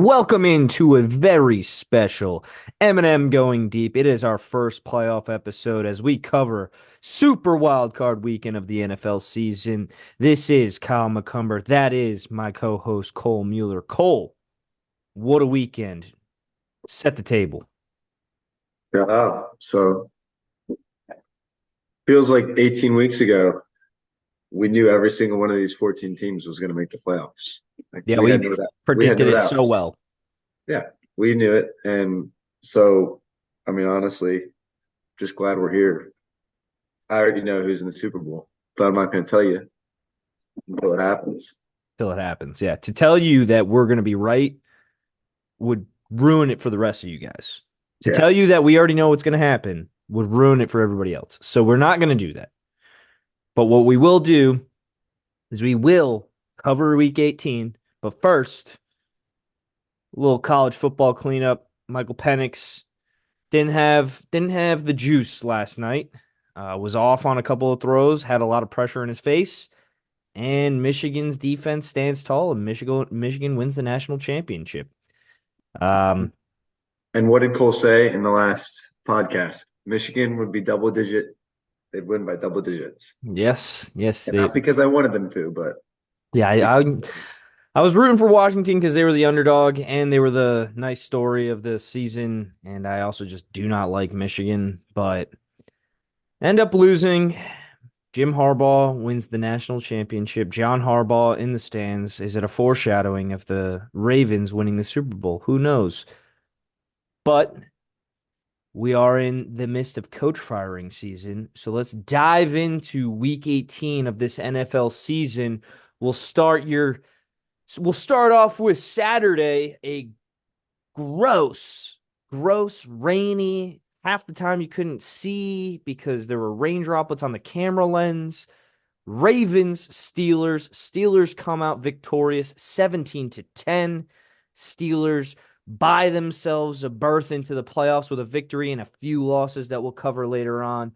Welcome into a very special MnM Going Deep. It is our first playoff episode as we cover Super Wild Card Weekend of the NFL season. This is Kyle McCumber. That is my co-host Cole Mueller. Cole, what a weekend. Set the table. Yeah. So feels like 18 weeks ago, we knew every single one of these 14 teams was going to make the playoffs. Like Yeah, we had we no doubt. We had predicted no it so doubts. well. Yeah, we knew it. And so, I mean, honestly, just glad we're here. I already know who's in the Super Bowl, but I'm not going to tell you until it happens. Till it happens. Yeah, to tell you that we're going to be right would ruin it for the rest of you guys. To Yeah. tell you that we already know what's going to happen would ruin it for everybody else. So we're not going to do that. But what we will do is we will cover week 18. But first, a little college football cleanup. Michael Penix didn't have the juice last night. Was off on a couple of throws, had a lot of pressure in his face, and Michigan's defense stands tall, and Michigan wins the national championship. Um, And what did Cole say in the last podcast? Michigan would be double digit. They'd win by double digits. yes, yes, And not because I wanted them to, but yeah, I was rooting for Washington because they were the underdog and they were the nice story of the season. And I also just do not like Michigan, but end up losing. Jim Harbaugh wins the national championship. John Harbaugh in the stands. Is it a foreshadowing of the Ravens winning the Super Bowl? Who knows? But we are in the midst of coach firing season. So let's dive into week 18 of this NFL season. We'll start your we'll start off with Saturday, a gross, gross, rainy. Half the time you couldn't see because there were rain droplets on the camera lens. Ravens, Steelers. Steelers come out victorious 17-10. Steelers buy themselves a berth into the playoffs with a victory and a few losses that we'll cover later on.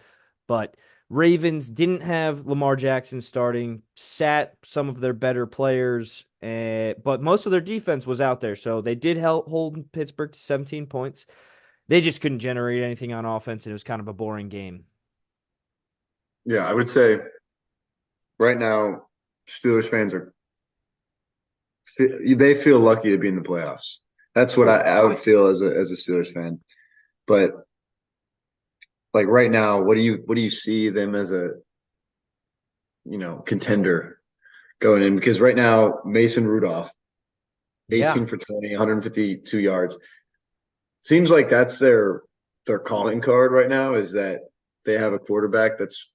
But Ravens didn't have Lamar Jackson starting, sat some of their better players, but most of their defense was out there. So they did hold Pittsburgh to 17 points. They just couldn't generate anything on offense, and it was kind of a boring game. yeah, I would say right now, Steelers fans are they feel lucky to be in the playoffs. That's what I would feel as a Steelers fan. But like right now, what do you see them as a contender going in? Because right now, Mason Rudolph, Yeah. 18 for 20, 152 yards. Seems like that's their calling card right now is that they have a quarterback that's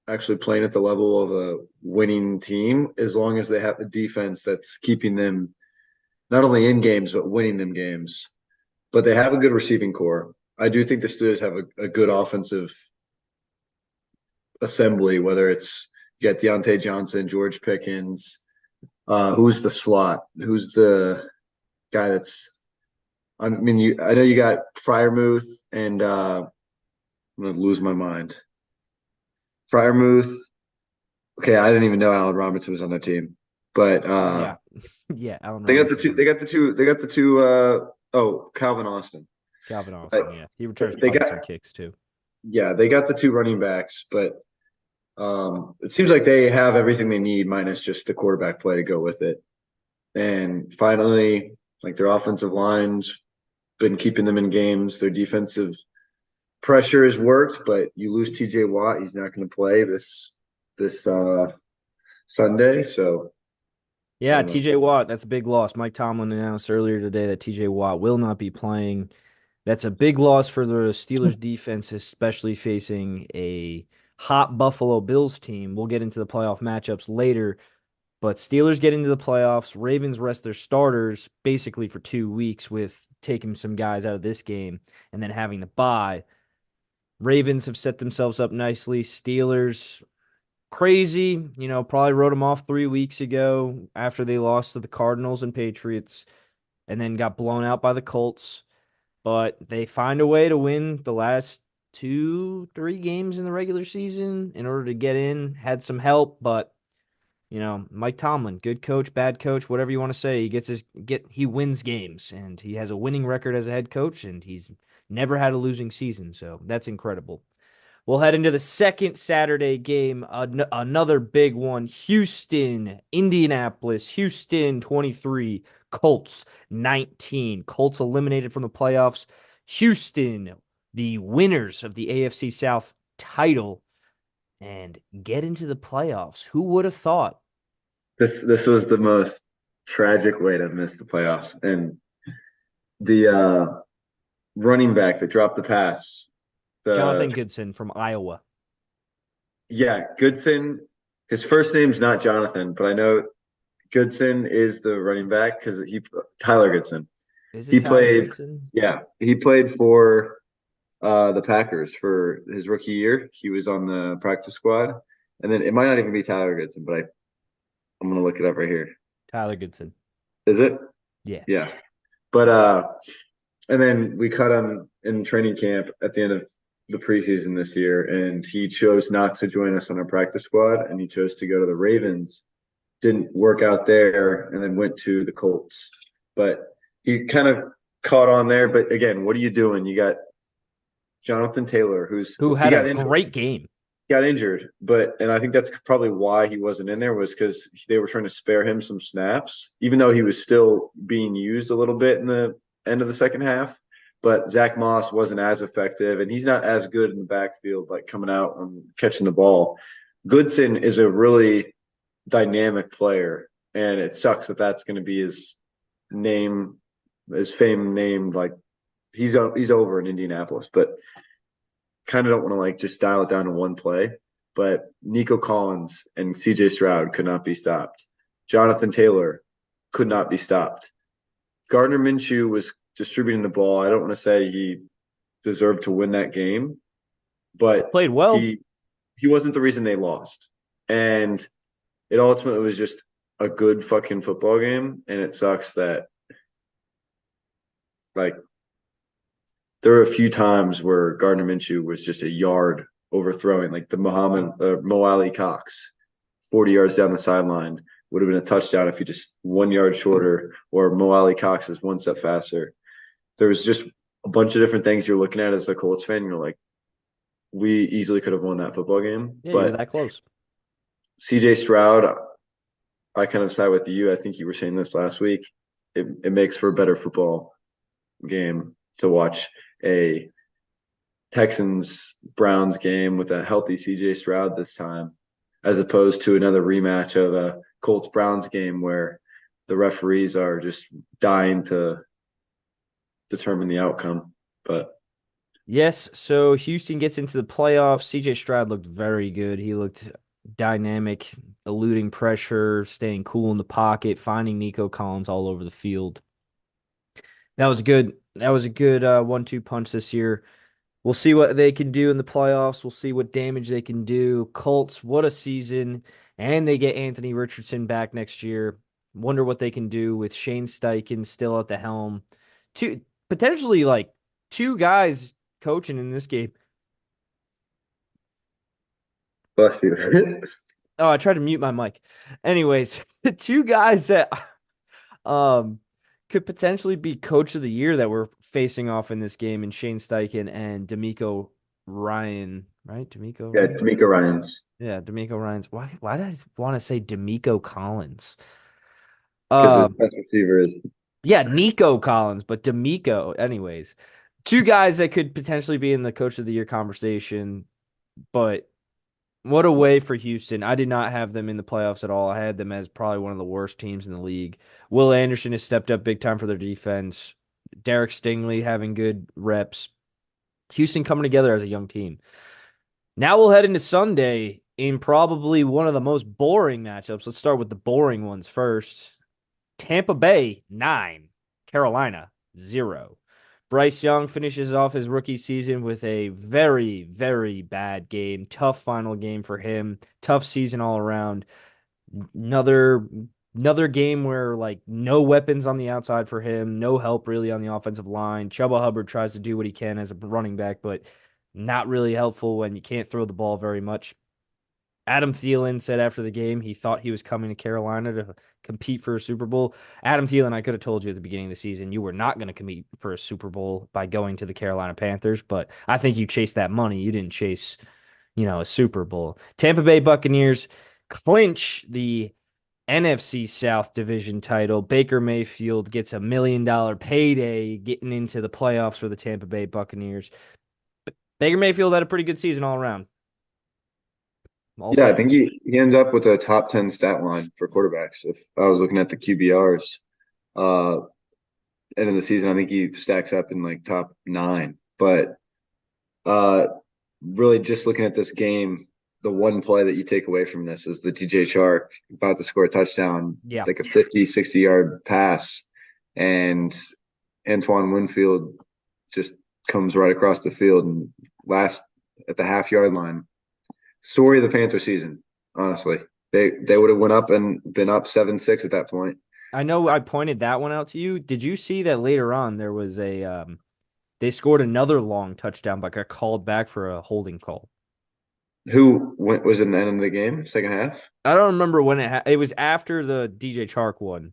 actually playing at the level of a winning team as long as they have a defense that's keeping them not only in games but winning them games. But they have a good receiving core. I do think the Steelers have a good offensive assembly, whether it's you got Deontay Johnson, George Pickens, who's the slot, who's the guy that's I mean I know you got Fryermuth and I'm gonna lose my mind. Fryermuth. Okay, I didn't even know Allen Robinson was on their team. But Yeah. Yeah. Allen they got the Robinson two on they got the two they got the two Calvin Austin. Calvin But Austin. Yeah. He returns they punts got and kicks too. yeah, they got the two running backs, but it seems like they have everything they need minus just the quarterback play to go with it. And finally, like their offensive line's been keeping them in games. Their defensive pressure has worked, but you lose TJ Watt, he's not going to play this Sunday, so I Yeah, don't know. TJ Watt, that's a big loss. Mike Tomlin announced earlier today that TJ Watt will not be playing. That's a big loss for the Steelers defense, especially facing a hot Buffalo Bills team. We'll get into the playoff matchups later, but Steelers get into the playoffs. Ravens rest their starters basically for 2 weeks with taking some guys out of this game and then having the bye. Ravens have set themselves up nicely. Steelers crazy. Probably wrote them off 3 weeks ago after they lost to the Cardinals and Patriots and then got blown out by the Colts. But they find a way to win the last 2, 3 games in the regular season in order to get in. Had some help, but Mike Tomlin, good coach, bad coach, whatever you want to say. He wins games, and he has a winning record as a head coach, and he's never had a losing season. So that's incredible. We'll head into the second Saturday game, another big one. Houston, Indianapolis, Houston 23, Colts 19. Colts eliminated from the playoffs. Houston, the winners of the AFC South title, and get into the playoffs. Who would have thought? This was the most tragic way to miss the playoffs. And the running back that dropped the pass, Jonathan the Goodson from Iowa. yeah, Goodson. His first name's not Jonathan, but I know Goodson is the running back because he Tyler Goodson. Is it He Tyler played, Goodson? yeah, he played for the Packers for his rookie year. He was on the practice squad, and then it might not even be Tyler Goodson, but I'm gonna look it up right here. Tyler Goodson. Is it? Yeah. Yeah, but and then we cut him in training camp at the end of the preseason this year, and he chose not to join us on our practice squad, and he chose to go to the Ravens. Didn't work out there, and then went to the Colts. But he kind of caught on there. But again, what are you doing? You got Jonathan Taylor, who's Who he had a got injured, great game. but and I think that's probably why he wasn't in there was because they were trying to spare him some snaps, even though he was still being used a little bit in the end of the second half. But Zach Moss wasn't as effective, and he's not as good in the backfield, like coming out and catching the ball. Goodson is a really dynamic player, and it sucks that that's going to be name, his fame name. Like he's over in Indianapolis, but kind of don't want to like just dial it down to one play. But Nico Collins and CJ Stroud could not be stopped. Jonathan Taylor could not be stopped. Gardner Minshew was distributing the ball. I don't want to say he deserved to win that game, but Played well. he wasn't the reason they lost. And it ultimately was just a good fucking football game. And it sucks that like there were a few times where Gardner Minshew was just a yard overthrowing, like the Mo Ali Cox, 40 yards down the sideline would have been a touchdown if he just 1 yard shorter, or Mo Ali Cox is one step faster. There was just a bunch of different things you're looking at as a Colts fan. You're like, we easily could have won that football game. Yeah, you're But that close. CJ Stroud, I kind of side with you. I think you were saying this last week. It makes for a better football game to watch a Texans Browns game with a healthy CJ Stroud this time, as opposed to another rematch of a Colts Browns game where the referees are just dying to determine the outcome. But Yes, so Houston gets into the playoffs. CJ Stroud looked very good. He looked dynamic, eluding pressure, staying cool in the pocket, finding Nico Collins all over the field. That was good. That was a good 1-2 punch this year. We'll see what they can do in the playoffs. We'll see what damage they can do. Colts, what a season. And they get Anthony Richardson back next year. Wonder what they can do with Shane Steichen still at the helm. Two potentially like two guys coaching in this game. bless you. Oh, I tried to mute my mic. Anyways, the two guys that um could potentially be coach of the year that we're facing off in this game, and Shane Steichen and D'Amico Ryan, right? D'Amico Yeah, Ryan? D'Amico Ryans Yeah, D'Amico Ryan's. Why did I want to say D'Amico Collins? because his Um, best receiver is yeah, Nico Collins, but D'Amico. Anyways, two guys that could potentially be in the coach of the year conversation, but what a way for Houston. I did not have them in the playoffs at all. I had them as probably one of the worst teams in the league. Will Anderson has stepped up big time for their defense. Derek Stingley having good reps. Houston coming together as a young team. Now we'll head into Sunday in probably one of the most boring matchups. Let's start with the boring ones first. Tampa Bay, 9. Carolina, 0. Bryce Young finishes off his rookie season with a very, very bad game. Tough final game for him. Tough season all around. Another another game where like no weapons on the outside for him, no help really on the offensive line. Chuba Hubbard tries to do what he can as a running back, but not really helpful when you can't throw the ball very much. Adam Thielen said after the game he thought he was coming to Carolina to compete for a Super Bowl. Adam Thielen, I could have told you at the beginning of the season you were not going to compete for a Super Bowl by going to the Carolina Panthers, but I think you chased that money. You didn't chase, a Super Bowl. Tampa Bay Buccaneers clinch the NFC South division title. Baker Mayfield gets $1 million payday getting into the playoffs for the Tampa Bay Buccaneers. Baker Mayfield had a pretty good season all around. I'll Yeah, say I it. think he ends up with a top 10 stat line for quarterbacks. If I was looking at the QBRs, uh, end of the season, I think he stacks up in like top nine. But uh, really, just looking at this game, the one play that you take away from this is the DJ Chark about to score a touchdown, Yeah. like a 50, 60-yard pass. And Antoine Winfield just comes right across the field and last at the half-yard line. Story of the Panther season, honestly. They would have went up and been up 7-6 at that point. I know I pointed that one out to you. Did you see that later on there was they scored another long touchdown but got called back for a holding call? Who went was in the end of the game, second half? I don't remember when it was after the DJ Chark one,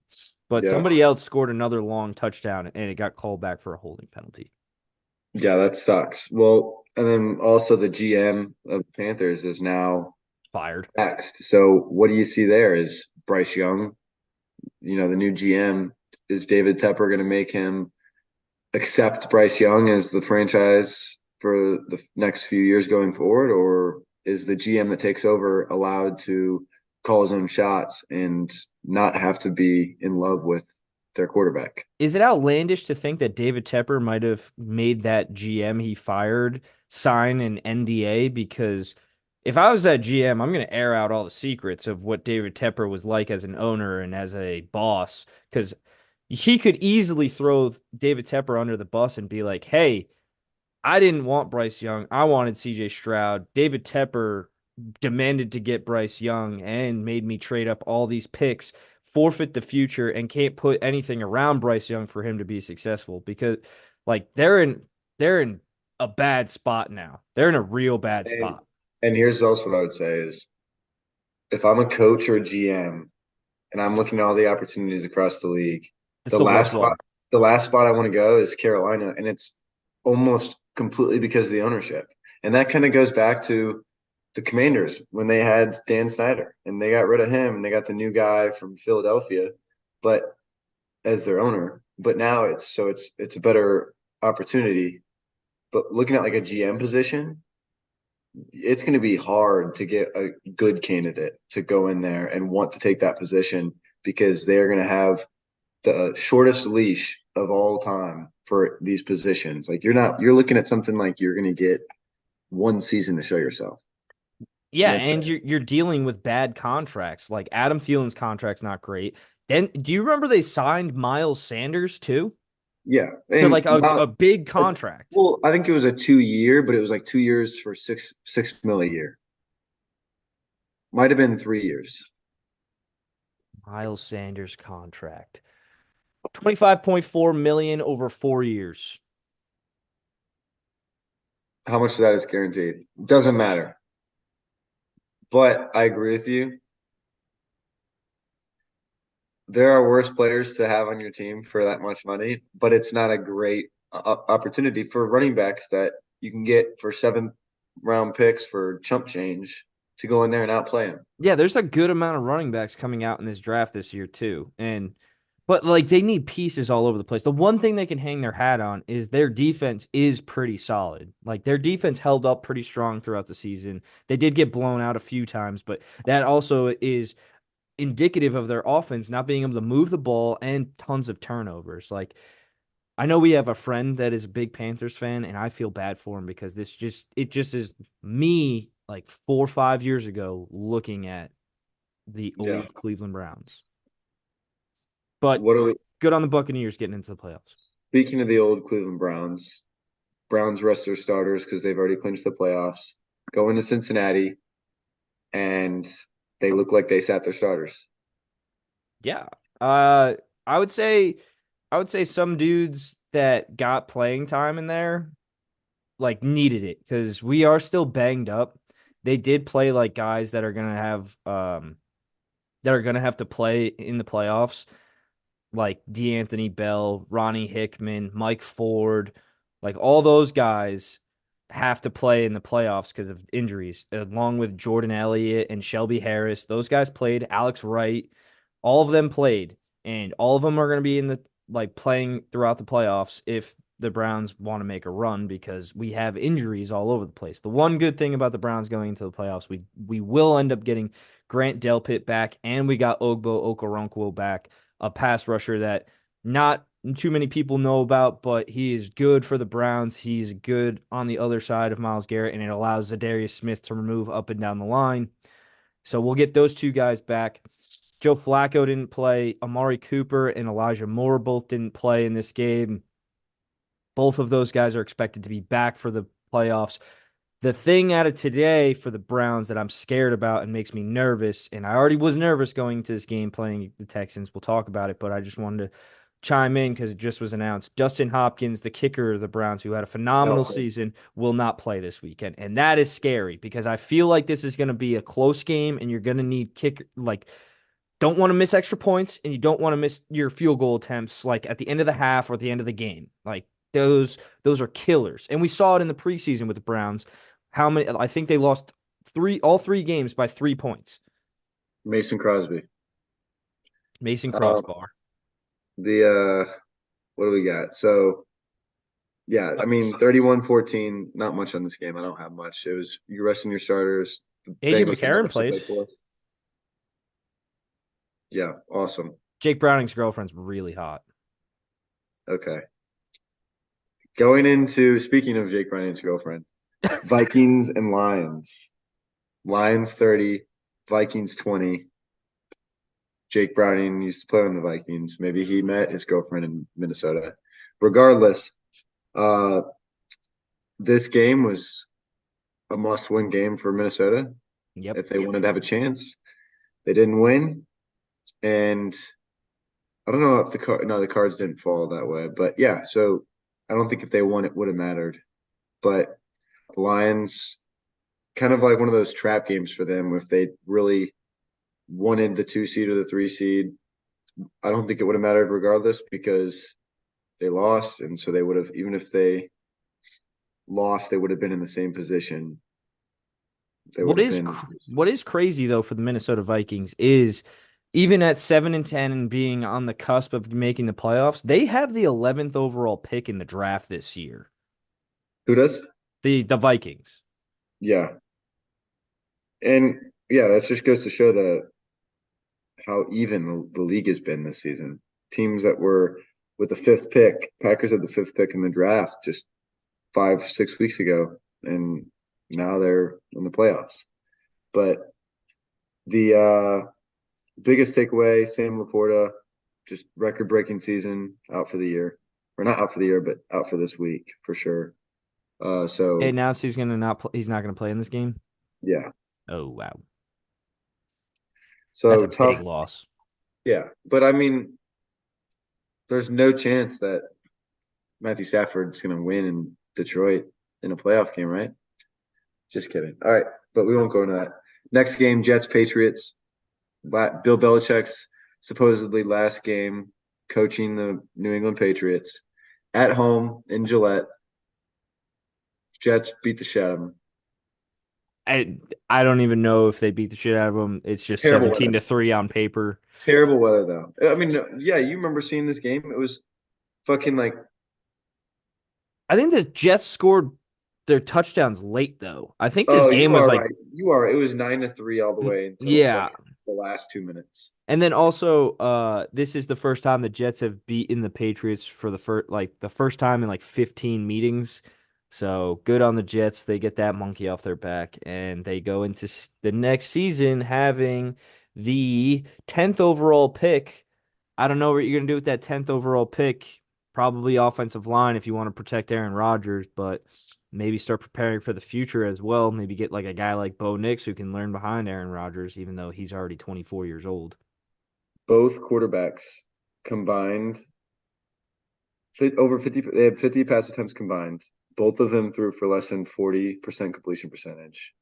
but Yeah. somebody else scored another long touchdown and it got called back for a holding penalty. Yeah, that sucks. Well, and then also the GM of Panthers is now Fired. next. So what do you see there? Is Bryce Young, the new GM, is David Tepper going to make him accept Bryce Young as the franchise for the next few years going forward, or is the GM that takes over allowed to call his own shots and not have to be in love with their quarterback? Is it outlandish to think that David Tepper might have made that GM he fired sign an NDA? Because if I was that GM, I'm going to air out all the secrets of what David Tepper was like as an owner and as a boss. Because he could easily throw David Tepper under the bus and be like, hey, I didn't want Bryce Young. I wanted CJ Stroud. David Tepper demanded to get Bryce Young and made me trade up all these picks, forfeit the future, and can't put anything around Bryce Young for him to be successful because like they're in a bad spot now. They're in a real bad And spot. and here's else what I would say is if I'm a coach or a GM and I'm looking at all the opportunities across the league, It's the the worst last spot one. the last spot I want to go is Carolina, and it's almost completely because of the ownership. And that kind of goes back to the Commanders when they had Dan Snyder and they got rid of him and they got the new guy from Philadelphia, but as their owner. But now it's a better opportunity. But looking at like a GM position, it's going to be hard to get a good candidate to go in there and want to take that position because they're going to have the shortest leash of all time for these positions. Like you're looking at something like you're going to get one season to show yourself. Yeah, And it's and you're dealing with bad contracts. Like Adam Thielen's contract's not great. Then do you remember they signed Miles Sanders too? yeah. To And like a big contract. well, I think it was a 2 year, but it was like 2 years for six mil a year. Might have been 3 years. Miles Sanders contract. 25.4 million over 4 years. How much of that is guaranteed? Doesn't matter. But I agree with you. There are worse players to have on your team for that much money, but it's not a great opportunity for running backs that you can get for seventh round picks for chump change to go in there and outplay them. Yeah, there's a good amount of running backs coming out in this draft this year too. But like they need pieces all over the place. The one thing they can hang their hat on is their defense is pretty solid. Like their defense held up pretty strong throughout the season. They did get blown out a few times, but that also is indicative of their offense not being able to move the ball and tons of turnovers. Like I know we have a friend that is a big Panthers fan, and I feel bad for him because it just is me like 4 or 5 years ago looking at the Yeah. old Cleveland Browns. But What are we good on the Buccaneers getting into the playoffs. speaking of the old Cleveland Browns? Browns rest their starters because they've already clinched the playoffs. Go into Cincinnati and they look like they sat their starters. Yeah. Uh I would say some dudes that got playing time in there like needed it because we are still banged up. they did play like guys that are gonna have to play in the playoffs, like D'Anthony Bell, Ronnie Hickman, Mike Ford, like all those guys have to play in the playoffs because of injuries, along with Jordan Elliott and Shelby Harris. Those guys played. Alex Wright, all of them played, and all of them are going to be in the like playing throughout the playoffs if the Browns want to make a run because we have injuries all over the place. The one good thing about the Browns going into the playoffs, we will end up getting Grant Delpit back, and we got Ogbo Okoronkwo back, a pass rusher that not too many people know about, but he is good for the Browns. He's good on the other side of Myles Garrett, and it allows Zadarius Smith to move up and down the line. So we'll get those two guys back. Joe Flacco didn't play. Amari Cooper and Elijah Moore both didn't play in this game. Both of those guys are expected to be back for the playoffs. The thing out of today for the Browns that I'm scared about and makes me nervous, and I already was nervous going into this game playing the Texans. We'll talk about it, but I just wanted to chime in because it just was announced. Dustin Hopkins, the kicker of the Browns, who had a phenomenal No, season, will not play this weekend. And that is scary because I feel like this is going to be a close game and you're going to need kick like don't want to miss extra points and you don't want to miss your field goal attempts like at the end of the half or at the end of the game. Like those are killers. And we saw it in the preseason with the Browns. How many I think they lost all three games by 3 points. Mason Crosby. Mason Um, Crossbar. what do we got? So yeah, I mean 31-14, not much on this game. I don't have much. It was you resting your starters. The AJ Bengals didn't have McCarron much to played. play for. Yeah, awesome. Jake Browning's girlfriend's really hot. Okay. Going into speaking of Jake Bryan's girlfriend, Vikings and Lions. Lions 30, Vikings 20. Jake Browning used to play on the Vikings. Maybe he met his girlfriend in Minnesota. Regardless, uh, this game was a must-win game for Minnesota Yep. if they wanted to have a chance. They didn't win, and I don't know if the cards didn't fall that way, but yeah. So I don't think if they won it would have mattered. But the Lions, kind of like one of those trap games for them. If they really wanted the 2 seed or the 3 seed, I don't think it would have mattered regardless because they lost, and so they would have even if they lost, they would have been in the same position. They would What have is been what is crazy though for the Minnesota Vikings is even at 7-10 and being on the cusp of making the playoffs, they have the 11th overall pick in the draft this year. who does? The Vikings. Yeah, and yeah, that just goes to show that how even the league has been this season. Teams that were with the fifth pick, Packers had the fifth pick in the draft just 5, 6 weeks ago, and now they're in the playoffs. But the biggest takeaway, Sam Laporta, just record breaking season, out for the year. Or not out for the year, but out for this week for sure. Hey, So now he's gonna not he's not gonna play in this game. yeah. Oh wow. That's So a big tough. loss. Yeah. But I mean, there's no chance that Matthew Stafford's gonna win in Detroit in a playoff game, right? Just kidding. All right, but we won't go into that. Next game, Jets Patriots. Bill Belichick's supposedly last game coaching the New England Patriots at home in Gillette. Jets beat the shit out of them. I don't even know if they beat the shit out of them. It's just Terrible 17 weather. to 3 on paper. Terrible weather though. I mean, yeah, you remember seeing this game? It was fucking like, I think the Jets scored their touchdowns late though. I think this oh, game you was are like right. You are. It was 9-3 all the way until yeah. fucking the last 2 minutes. And then also, this is the first time the Jets have beaten the Patriots for the first time in like 15 meetings. So good on the Jets. They get that monkey off their back, and they go into the next season having the 10th overall pick. I don't know what you're gonna do with that 10th overall pick. Probably offensive line if you want to protect Aaron Rodgers, but maybe start preparing for the future as well. Maybe get like a guy like Bo Nix who can learn behind Aaron Rodgers, even though he's already 24 years old. Both quarterbacks combined over 50. They had 50 pass attempts combined. Both of them threw for less than 40% completion percentage.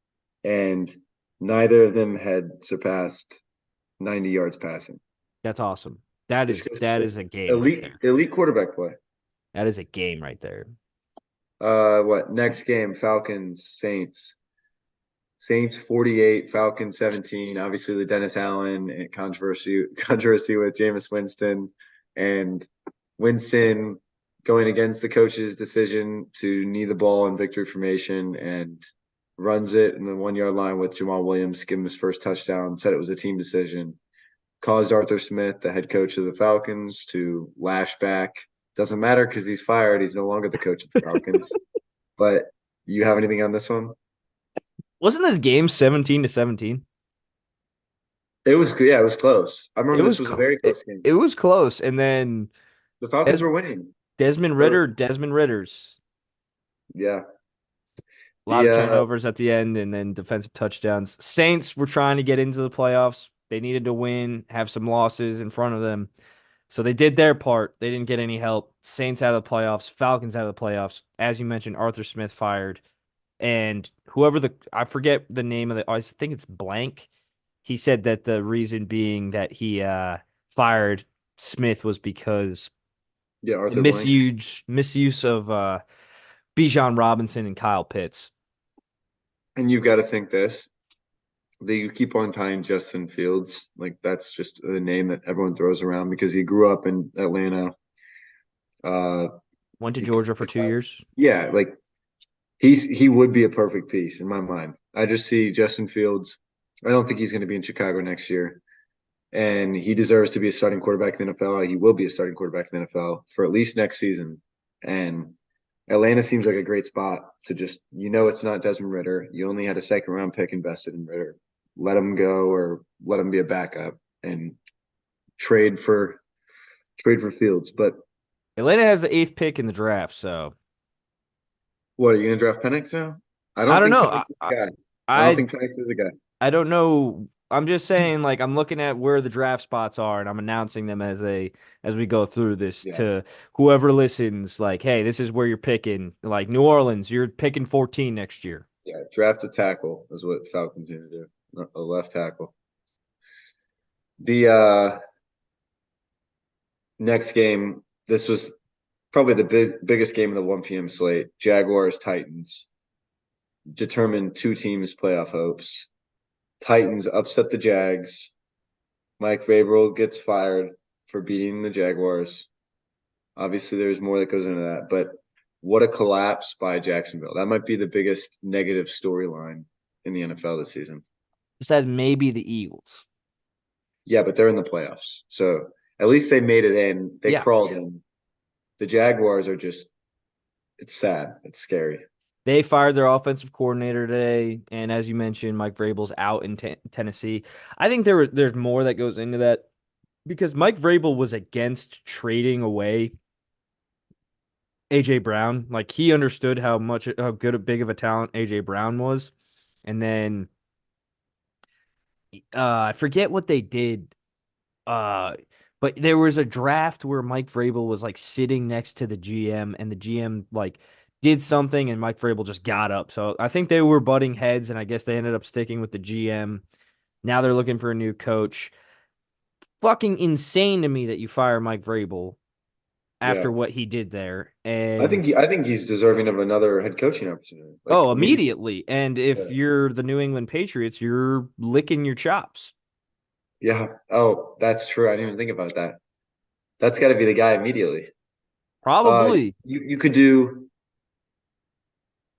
and neither of them had surpassed 90 yards passing, That's awesome. That which is goes that to is a game right elite there. elite quarterback play. That is a game right there. What next game? Falcons Saints. Saints 48, Falcons 17. Obviously, the Dennis Allen and controversy with Jameis Winston, and Winston going against the coach's decision to knee the ball in victory formation and runs it in the 1 yard line with Jamal Williams, give him his first touchdown, said it was a team decision, caused Arthur Smith, the head coach of the Falcons, to lash back. Doesn't matter because he's fired. He's no longer the coach of the Falcons. But you have anything on this one? Wasn't this game 17-17? Yeah, it was close. I It remember this was was a cl- very it, close game. it was close, and then The Falcons Des- were winning Desmond early. Ritter, Desmond Ritters, Yeah. a lot The of turnovers at the end, and then defensive touchdowns. Saints were trying to get into the playoffs. They needed to win, have some losses in front of them. So they did their part. They didn't get any help. Saints out of the playoffs, Falcons out of the playoffs. As you mentioned, Arthur Smith fired. And whoever I forget the name of I think it's blank. He said that the reason being that he fired Smith was because yeah, the Arthur Blank. misuse of Bijan Robinson and Kyle Pitts. And you've got to think this. They keep on tying Justin Fields. Like that's just a name that everyone throws around because he grew up in Atlanta. Uh Went to he, Georgia for 2 years. yeah, like he would be a perfect piece in my mind. I just see Justin Fields. I don't think he's going to be in Chicago next year. And he deserves to be a starting quarterback in the NFL. He will be a starting quarterback in the NFL for at least next season. And Atlanta seems like a great spot to just, it's not Desmond Ritter. You only had a second round pick invested in Ritter. Let him go or let him be a backup and trade for Fields. But Atlanta has the eighth pick in the draft, so what are you going to draft Penix now? I I don't don't think know. Penix is a guy. I don't I think Penix is a guy. I don't know. I'm just saying, like, I'm looking at where the draft spots are, and I'm announcing them as we go through this Yeah, to whoever listens. Like, hey, this is where you're picking. Like New Orleans, you're picking 14 next year. yeah. Draft a tackle is what Falcons need to do. Not a left tackle. The next game, this was probably the biggest game of the 1 p.m. slate. Jaguars Titans determined two teams' playoff hopes. Titans upset the Jags. Mike Vrabel gets fired for beating the Jaguars. Obviously, there's more that goes into that, but what a collapse by Jacksonville. That might be the biggest negative storyline in the NFL this season. Besides maybe the Eagles. Yeah, but they're in the playoffs. So at least they made it in. They Yeah, crawled in. The Jaguars are just, it's sad. It's scary. they fired their offensive coordinator today, and as you mentioned, Mike Vrabel's out in Tennessee. I think there's more that goes into that because Mike Vrabel was against trading away AJ Brown. Like he understood how good a big of a talent AJ Brown was. And then I forget what they did. Uh but there was a draft where Mike Vrabel was like sitting next to the GM and the GM like did something and Mike Vrabel just got up. So I think they were butting heads and I guess they ended up sticking with the GM. Now they're looking for a new coach. Fucking insane to me that you fire Mike Vrabel Yeah. after what he did there. I think And I think he's deserving of another head coaching opportunity. Like oh, immediately. immediately. And if Yeah. you're the New England Patriots, you're licking your chops. Yeah. Oh, that's true. I didn't even think about that. That's got to be the guy immediately. Uh, Probably. you could do.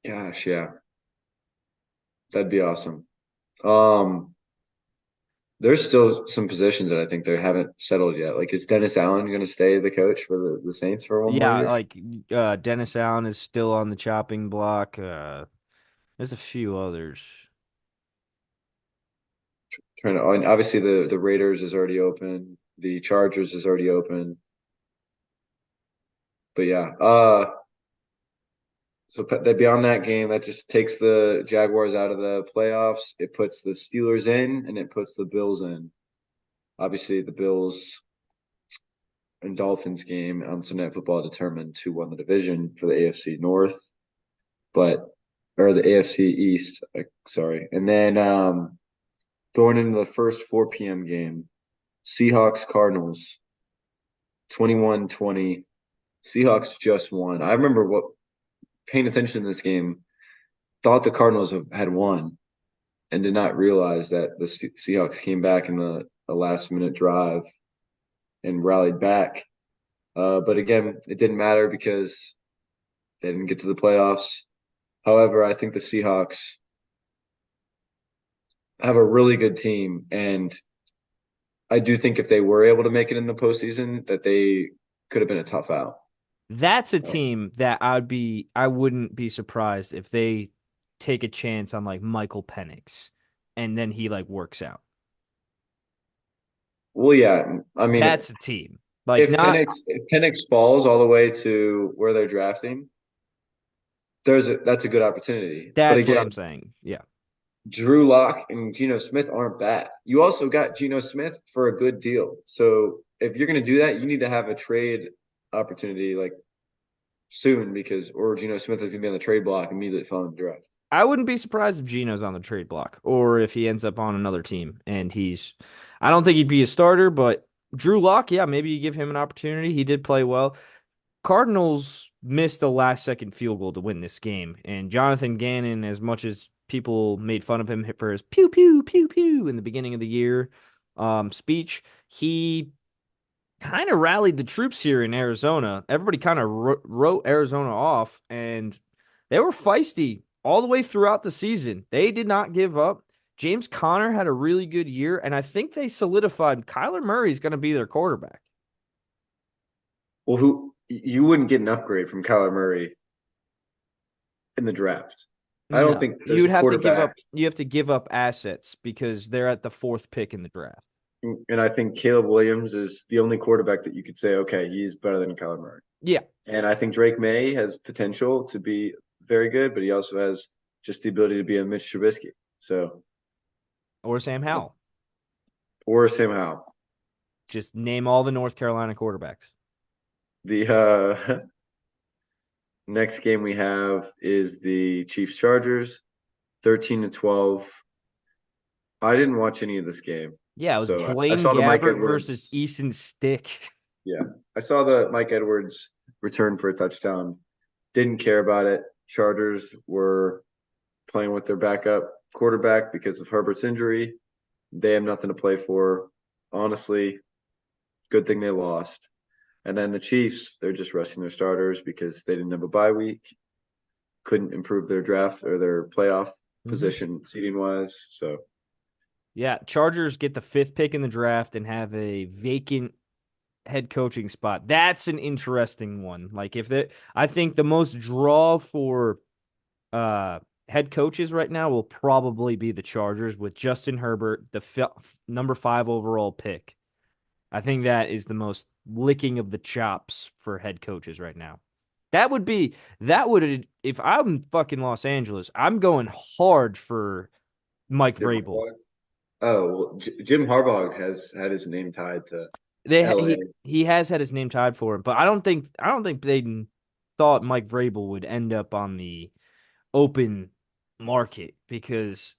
Gosh, yeah, that'd be awesome. Um, there's still some positions that I think they haven't settled yet. Like, is Dennis Allen going to stay the coach for the Saints for one more Yeah, year? like Dennis Allen is still on the chopping block. There's a few others. Trying to, and obviously the Raiders is already open. The Chargers is already open. But yeah, so beyond that game, that just takes the Jaguars out of the playoffs. It puts the Steelers in, and it puts the Bills in. Obviously, the Bills and Dolphins game on Sunday Night Football determined who won the division for the AFC North. But or the AFC East. Sorry. And then going into the first 4 p.m. game, Seahawks Cardinals 21-20. Seahawks just won. I remember what paying attention to this game, thought the Cardinals had won and did not realize that the Seahawks came back in the last minute drive and rallied back. But again, it didn't matter because they didn't get to the playoffs. However, I think the Seahawks have a really good team, and I do think if they were able to make it in the postseason, that they could have been a tough out. That's a Oh. team that I wouldn't be surprised if they take a chance on like Michael Penix and then he like works out. Well, yeah, I mean, That's a team. Like not If Penix falls all the way to where they're drafting, that's a good opportunity. But that's what I'm again, saying. Yeah. Drew Lock and Geno Smith aren't bad. You also got Geno Smith for a good deal. So if you're going to do that, you need to have a trade opportunity like soon because or Geno Smith is going to be on the trade block immediately following the draft. I wouldn't be surprised if Gino's on the trade block or if he ends up on another team and I don't think he'd be a starter, but Drew Lock, yeah, maybe you give him an opportunity. He did play well. Cardinals missed a last second field goal to win this game. And Jonathan Gannon, as much as people made fun of him for his pew pew pew pew in the beginning of the year speech, he kind of rallied the troops here in Arizona. Everybody kind of wrote Arizona off, and they were feisty all the way throughout the season. They did not give up. James Conner had a really good year, and I think they solidified Kyler Murray is going to be their quarterback. Well, who you wouldn't get an upgrade from Kyler Murray in the draft. I don't No, think there's you'd a have to give quarterback, up. You have to give up assets because they're at the fourth pick in the draft. and I think Caleb Williams is the only quarterback that you could say, okay, he's better than Kyler Murray. Yeah, And I think Drake May has potential to be very good, but he also has just the ability to be a Mitch Trubisky. So, or Sam Howell. or Sam Howell. Just name all the North Carolina quarterbacks. The next game we have is the Chiefs Chargers, 13-12. I didn't watch any of this game. Yeah, it was So I Blaine saw the Mike Gabbert versus Edwards. Easton Stick. Yeah. I saw the Mike Edwards return for a touchdown. Didn't care about it. Chargers were playing with their backup quarterback because of Herbert's injury. They have nothing to play for. Honestly, good thing they lost. And then the Chiefs, they're just resting their starters because they didn't have a bye week, couldn't improve their draft or their playoff Mm-hmm. position seating wise. So Yeah, Chargers get the fifth pick in the draft and have a vacant head coaching spot. That's an interesting one. Like if they, I think the most draw for uh head coaches right now will probably be the Chargers with Justin Herbert, the number 5 overall pick. I think that is the most licking of the chops for head coaches right now. That would if I'm fucking Los Angeles, I'm going hard for Mike Jim Vrabel. Harbaugh. Oh, well, Jim Harbaugh has had his name tied to They LA. he has had his name tied for him, but I don't think they thought Mike Vrabel would end up on the open market because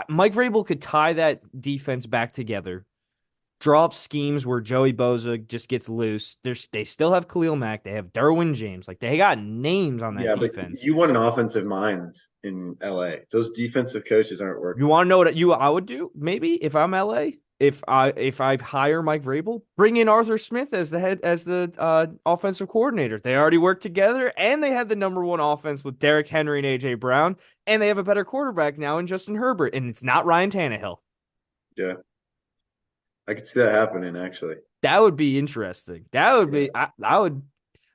Mike Vrabel could tie that defense back together, draw up schemes where Joey Bosa just gets loose. They still have Khalil Mack, they have Derwin James, like they got names on that Yeah, but defense. you want an offensive mind in LA. Those defensive coaches aren't You working. want to know what I would do? Maybe if I'm LA, if I hire Mike Vrabel, bring in Arthur Smith as the offensive coordinator. They already worked together, and they had the number one offense with Derrick Henry and AJ Brown, and they have a better quarterback now in Justin Herbert, and it's not Ryan Tannehill. Yeah, I could see that happening actually. That would be interesting. That would Yeah. be I would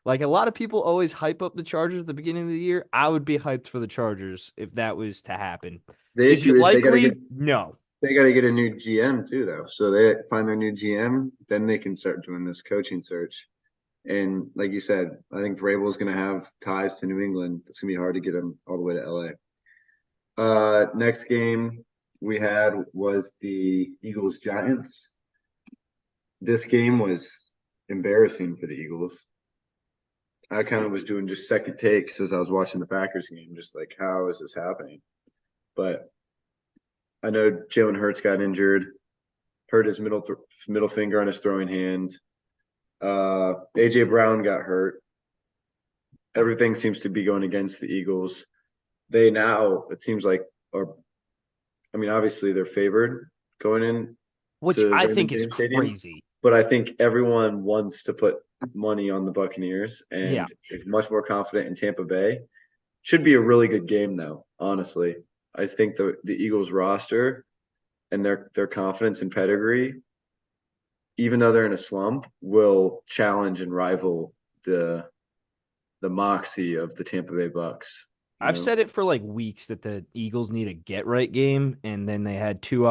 like a lot of people always hype up the Chargers at the beginning of the year. I would be hyped for the Chargers if that was to happen. The Is issue it is likely? No. they got to get a new GM too though. So they find their new GM, then they can start doing this coaching search. And like you said, I think Vrabel's going to have ties to New England. It's going to be hard to get him all the way to LA. Next game we had was the Eagles Giants. This game was embarrassing for the Eagles. I kind of was doing just second takes as I was watching the Packers game, just like, how is this happening? But I know Jalen Hurts got injured, hurt his middle finger on his throwing hand. AJ Brown got hurt. Everything seems to be going against the Eagles. They now, it seems like, are, I mean, obviously they're favored going in which to I Raymond think is James Stadium, crazy. but I think everyone wants to put money on the Buccaneers Yeah. and is much more confident in Tampa Bay. Should be a really good game, though, honestly. I think the Eagles roster and their confidence and pedigree, even though they're in a slump, will challenge and rival the moxie of the Tampa Bay Bucks. You I've know, said it for like weeks that the Eagles need a get right game, and then they had three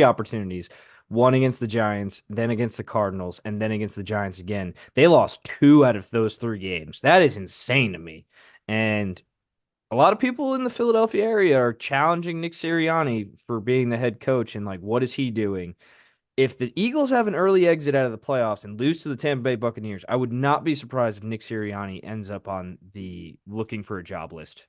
opportunities. One against the Giants, then against the Cardinals, and then against the Giants again. They lost two out of those three games. That is insane to me. And a lot of people in the Philadelphia area are challenging Nick Sirianni for being the head coach and like, what is he doing? If the Eagles have an early exit out of the playoffs and lose to the Tampa Bay Buccaneers, I would not be surprised if Nick Sirianni ends up on the looking for a job list.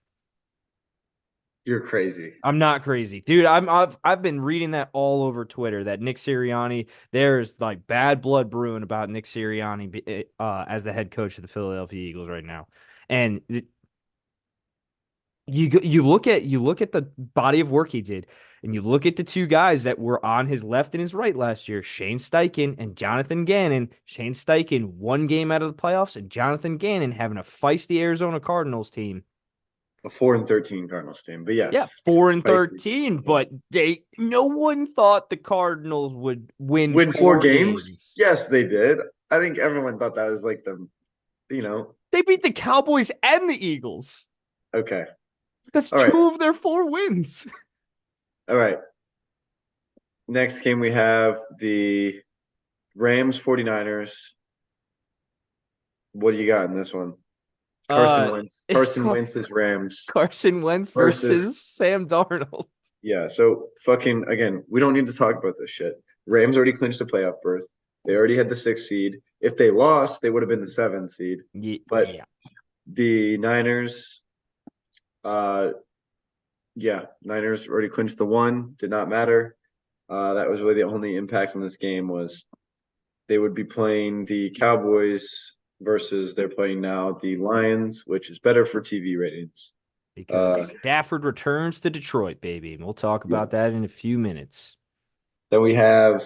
you're crazy. I'm not crazy, dude. I've been reading that all over Twitter that Nick Sirianni, there's like bad blood brewing about Nick Sirianni as the head coach of the Philadelphia Eagles right now, and you look at the body of work he did, and you look at the two guys that were on his left and his right last year, Shane Steichen and Jonathan Gannon. Shane Steichen one game out of the playoffs, and Jonathan Gannon having a feisty Arizona Cardinals team. A 4-13 Cardinals team, but Yeah, yes, 4 and feisty. 13, but no one thought the Cardinals would win Win four four games? games. Yes, they did. I think everyone thought that was like you know, They beat the Cowboys and the Eagles. okay. That's All right. two of their four wins. All right. Next game we have the Rams 49ers. What do you got in this one? Carson Uh Wentz. Carson Wentz's Rams Carson Wentz versus versus Sam Darnold. yeah. So fucking again, we don't need to talk about this shit. Rams already clinched a playoff berth. They already had the sixth seed. If they lost, they would have been the seventh seed. But Yeah. the Niners, uh, yeah, Niners already clinched the one. Did not matter. That was really the only impact on this game was they would be playing the Cowboys versus they're playing now the Lions, which is better for TV ratings. Because Uh, Stafford returns to Detroit, baby. And we'll talk about yes. that in a few minutes. Then we have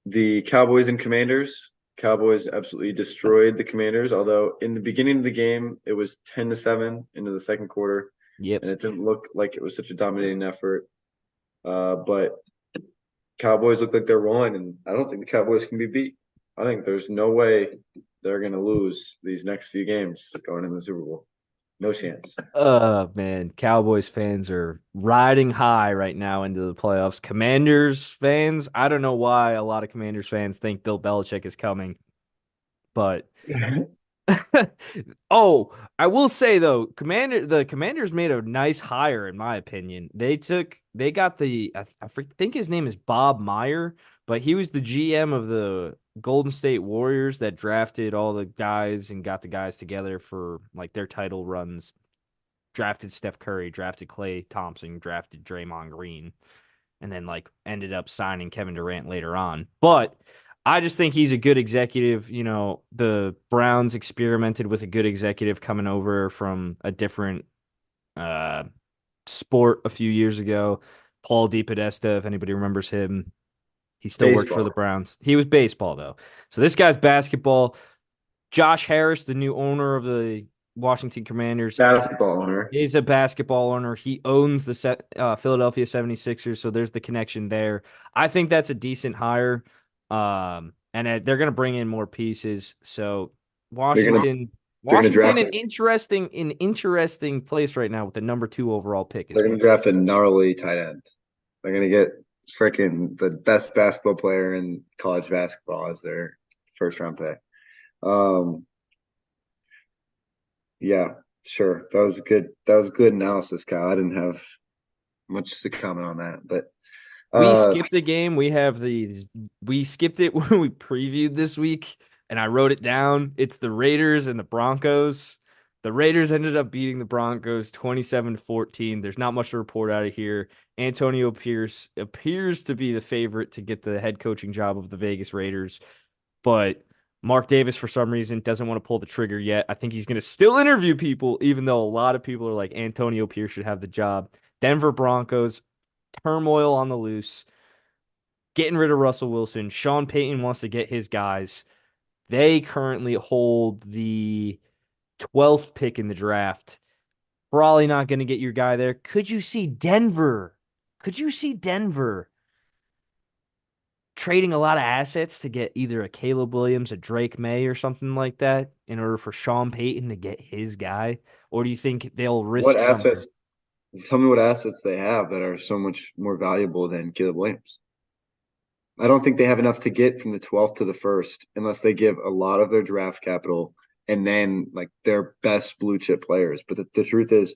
the Cowboys and Commanders. Cowboys absolutely destroyed the Commanders, although in the beginning of the game it was 10-7 into the second quarter, Yep. and it didn't look like it was such a dominating effort. But Cowboys look like they're rolling, and I don't think the Cowboys can be beat. I think there's no way they're going to lose these next few games going in the Super Bowl. No chance. Man, Cowboys fans are riding high right now into the playoffs. Commanders fans, I don't know why a lot of Commanders fans think Bill Belichick is coming, but oh, I will say though, the Commanders made a nice hire in my opinion. They got think his name is Bob Meyer, but he was the GM of the Golden State Warriors that drafted all the guys and got the guys together for like their title runs. Drafted Steph Curry, drafted Klay Thompson, drafted Draymond Green, and then like ended up signing Kevin Durant later on. But I just think he's a good executive. You know, the Browns experimented with a good executive coming over from a different uh sport a few years ago. Paul DePodesta, if anybody remembers him, he still works for Baseball. the Browns. He was baseball though. So this guy's basketball. Josh Harris, the new owner of the Washington Commanders, Basketball owner. is a basketball owner. He owns the Philadelphia 76ers, so there's the connection there. I think that's a decent hire. And they're going to bring in more pieces. So They're gonna Washington, they're gonna Washington, draft an interesting place right now with the number 2 overall pick as they're gonna well. draft a gnarly tight end. They're gonna get freaking the best basketball player in college basketball as their first round pick. Um, yeah, sure. That was good. That was good analysis, Kyle. I didn't have much to comment on that, but We uh, skipped a game. We skipped it when we previewed this week. and I wrote it down. It's the Raiders and the Broncos. The Raiders ended up beating the Broncos 27-14. There's not much to report out of here. Antonio Pierce appears to be the favorite to get the head coaching job of the Vegas Raiders, but Mark Davis, for some reason, doesn't want to pull the trigger yet. I think he's going to still interview people, even though a lot of people are like Antonio Pierce should have the job. Denver Broncos, turmoil on the loose, getting rid of Russell Wilson. Sean Payton wants to get his guys. They currently hold the 12th pick in the draft. Probably not going to get your guy there. Could you see Denver? Could you see Denver trading a lot of assets to get either a Caleb Williams, a Drake May, or something like that in order for Sean Payton to get his guy? Or do you think they'll What risk something? assets? Tell me what assets they have that are so much more valuable than Caleb Williams. I don't think they have enough to get from the 12th to the first unless they give a lot of their draft capital and then like their best blue chip players. But the truth is,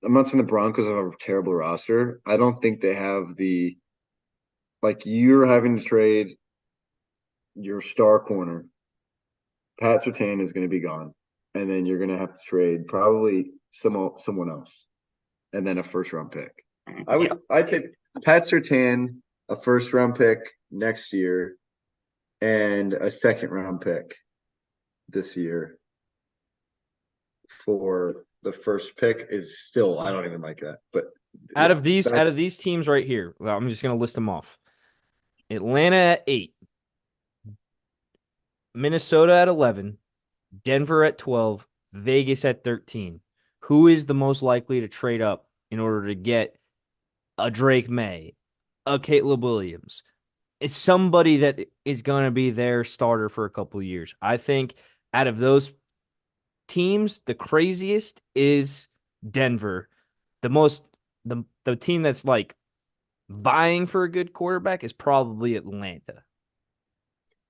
I'm not saying the Broncos have a terrible roster. I don't think they have the like you're having to trade your star corner. Pat Surtain is going to be gone, and then you're going to have to trade probably someone else, and then a first round pick. Yeah. I'd say Pat Surtain, a first round pick next year, and a second round pick this year for the first pick is still I don't even like that, but Out yeah, of these, out of that's these teams right here, well, I'm just gonna list them off. Atlanta at 8, Minnesota at 11, Denver at 12, Vegas at 13. Who is the most likely to trade up in order to get a Drake May, a Caleb Williams? It's somebody that is going to be their starter for a couple of years. I think out of those teams, the craziest is Denver. The most the team that's like vying for a good quarterback is probably Atlanta.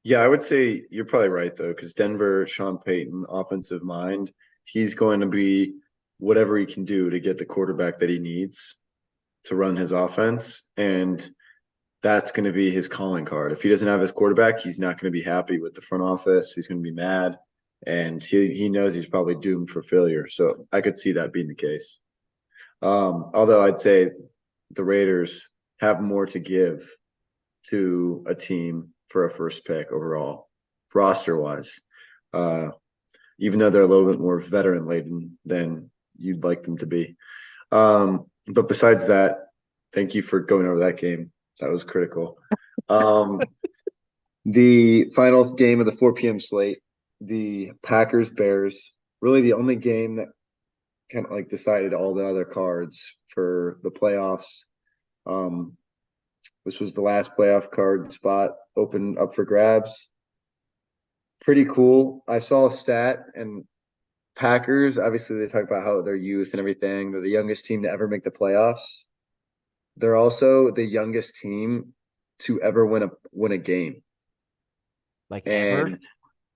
yeah, I would say you're probably right though, because Denver, Sean Payton, offensive mind, he's going to be whatever he can do to get the quarterback that he needs to run his offense. And that's going to be his calling card. If he doesn't have his quarterback, he's not going to be happy with the front office. He's going to be mad, and he knows he's probably doomed for failure. So I could see that being the case. Although I'd say the Raiders have more to give to a team for a first pick overall, roster wise. Uh, Even though they're a little bit more veteran laden than you'd like them to be. But besides that, thank you for going over that game. That was critical. Um, the final game of the 4 p.m. slate, the Packers Bears, really the only game that kind of like decided all the other cards for the playoffs. Um, this was the last playoff card spot open up for grabs. Pretty cool. I saw a stat and Packers, obviously they talk about how their youth and everything. They're the youngest team to ever make the playoffs. They're also the youngest team to ever win a game. Like ever And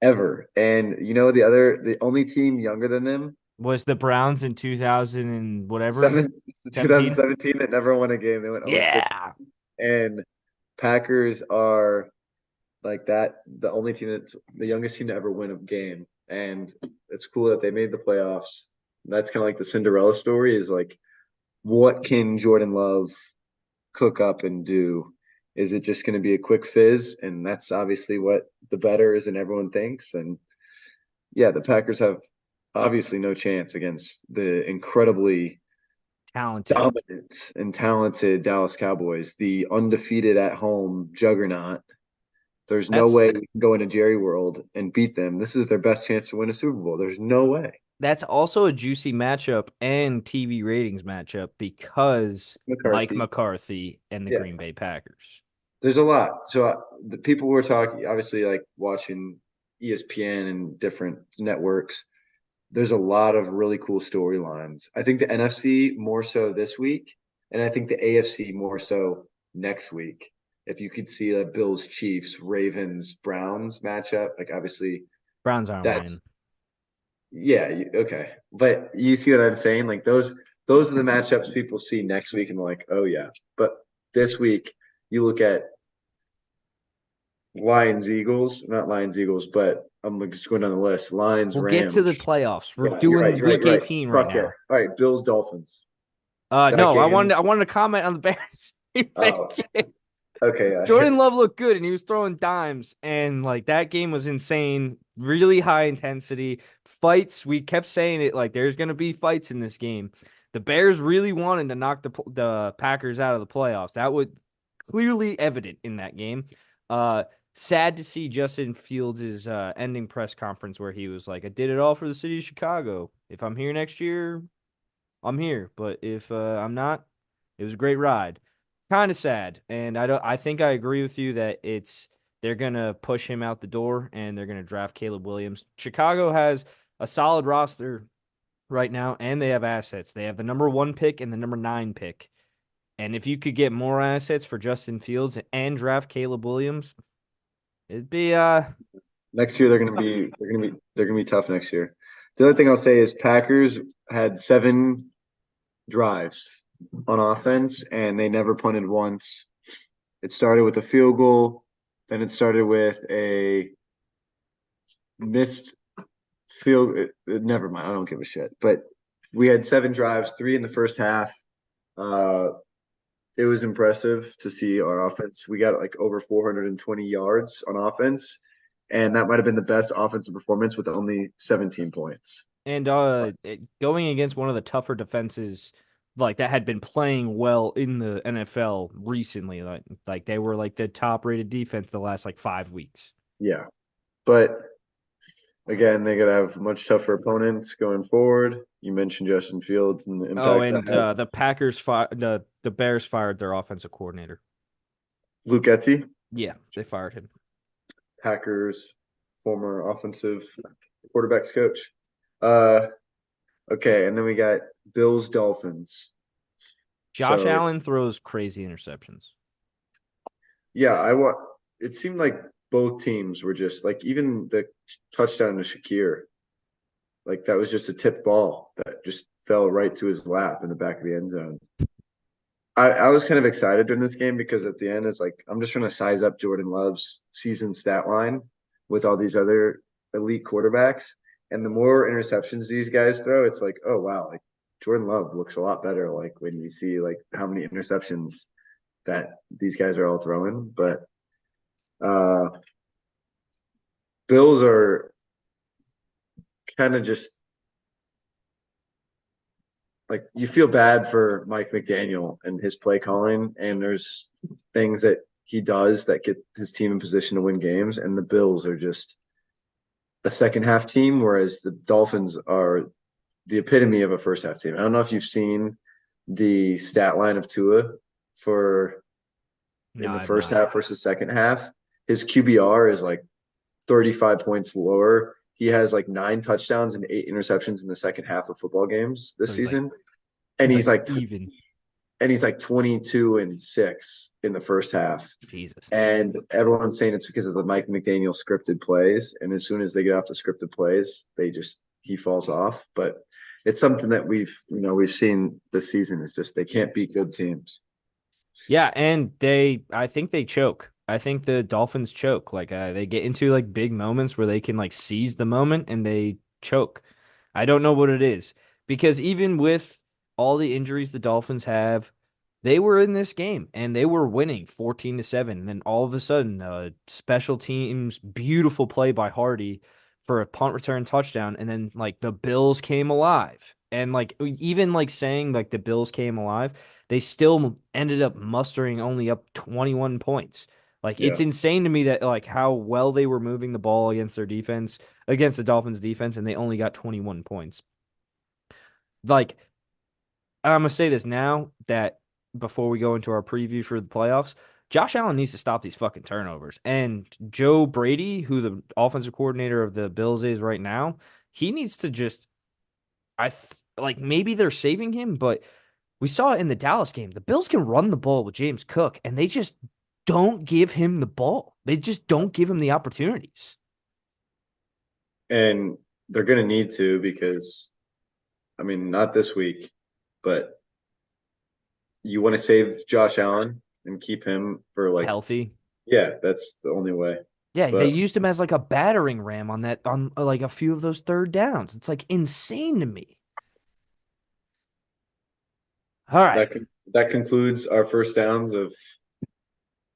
ever. And the only team younger than them, was the Browns in 2000 and whatever, seven, 17. 2017, that never won a game. They went 0-6. Yeah. And Packers are like that, the only team that's the youngest team to ever win a game. And it's cool that they made the playoffs. That's kind of like the Cinderella story is like, what can Jordan Love cook up and do? Is it just going to be a quick fizz? And that's obviously what the better is and everyone thinks. And yeah, the Packers have obviously no chance against the incredibly Talented. dominant and talented Dallas Cowboys, the undefeated at home juggernaut. There's no That's way you can go into Jerry World and beat them. This is their best chance to win a Super Bowl. There's no way. that's also a juicy matchup and TV ratings matchup because Mike McCarthy. McCarthy and the Yeah, Green Bay Packers. there's a lot. So the people were talking, obviously, like watching ESPN and different networks. There's a lot of really cool storylines. I think the NFC more so this week, and I think the AFC more so next week. If you could see a Bills, Chiefs, Ravens, Browns matchup, like obviously Browns aren't that's winning. yeah, okay. But you see what I'm saying? Like those are the matchups people see next week and they're like, oh yeah. But this week you look at Lions, Eagles, not Lions, Eagles, but I'm like just going down the list. Lions, We'll get to the Rams. playoffs. We're Yeah, you're right. doing You're right. week You're right. 18 right Fuck yeah. now. All right, Bills, Dolphins. That No, I game. wanted I wanted to comment on the Bears. Oh, okay. Jordan Love looked good and he was throwing dimes and like that game was insane, really high intensity fights. We kept saying it like there's going to be fights in this game. The Bears really wanted to knock the Packers out of the playoffs. That was clearly evident in that game. Uh Sad to see Justin Fields' ending press conference where he was like, "I did it all for the city of Chicago. If I'm here next year, I'm here, but if I'm not, it was a great ride." Kind of sad, and I think I agree with you that they're gonna push him out the door and they're gonna draft Caleb Williams. Chicago has a solid roster right now, and they have assets. They have the number 1 pick and the number 9 pick, and if you could get more assets for Justin Fields and draft Caleb Williams, it'd be Next year they're gonna be tough next year. The other thing I'll say is Packers had 7 drives on offense and they never punted once. It started with a field goal, then it started with a missed field. Never mind, I don't give a shit. But we had 7 drives, 3 in the first half. Uh, it was impressive to see our offense. We got like over 420 yards on offense, and that might have been the best offensive performance with only 17 points. And going against one of the tougher defenses like that had been playing well in the NFL recently, like they were like the top rated defense the last like 5 weeks. Yeah, but again, they got to have much tougher opponents going forward. You mentioned Justin Fields and the Oh, impact that and has. the the Bears fired their offensive coordinator. Luke Getzey, Yeah, they fired him. Packers former offensive quarterbacks coach. Uh, okay, and then we got Bills Dolphins. Josh So Allen throws crazy interceptions. yeah, I want. It seemed like both teams were just like even the touchdown to Shakir, like that was just a tipped ball that just fell right to his lap in the back of the end zone. I was kind of excited during this game because at the end it's like I'm just trying to size up Jordan Love's season stat line with all these other elite quarterbacks. And the more interceptions these guys throw, it's like, oh wow, like Jordan Love looks a lot better like when you see like how many interceptions that these guys are all throwing. But uh Bills are kind of just like you feel bad for Mike McDaniel and his play calling, and there's things that he does that get his team in position to win games, and the Bills are just a second half team, whereas the Dolphins are the epitome of a first half team. I don't know if you've seen the stat line of Tua for No, in the I've first not. half versus second half. His QBR is like 35 points lower. He has like 9 touchdowns and 8 interceptions in the second half of football games this So season. And he's like even. he's like 22-6 in the first half. Jesus. And everyone's saying it's because of the Mike McDaniel scripted plays. And as soon as they get off the scripted plays, he falls off. But it's something that we've seen this season. It's just they can't beat good teams. Yeah, and I think they choke. I think the Dolphins choke. Like they get into like big moments where they can like seize the moment and they choke. I don't know what it is because even with all the injuries the Dolphins have, they were in this game and they were winning 14-7. And then all of a sudden, special teams, beautiful play by Hardy for a punt return touchdown, and then like the Bills came alive. And like even like saying like the Bills came alive, they still ended up mustering only up 21 points. Like it's Yeah. insane to me that like how well they were moving the ball against their defense, against the Dolphins defense, and they only got 21 points. Like I'm gonna say this now that before we go into our preview for the playoffs, Josh Allen needs to stop these fucking turnovers. And Joe Brady, who the offensive coordinator of the Bills is right now, he needs to just like maybe they're saving him, but we saw it in the Dallas game. The Bills can run the ball with James Cook, and they just don't give him the ball. They just don't give him the opportunities. And they're going to need to because, I mean, not this week, but you want to save Josh Allen and keep him for like, Healthy. Yeah, that's the only way. Yeah, they But used him as like a battering ram on that on like a few of those third downs. It's like insane to me. All right. that concludes our first downs of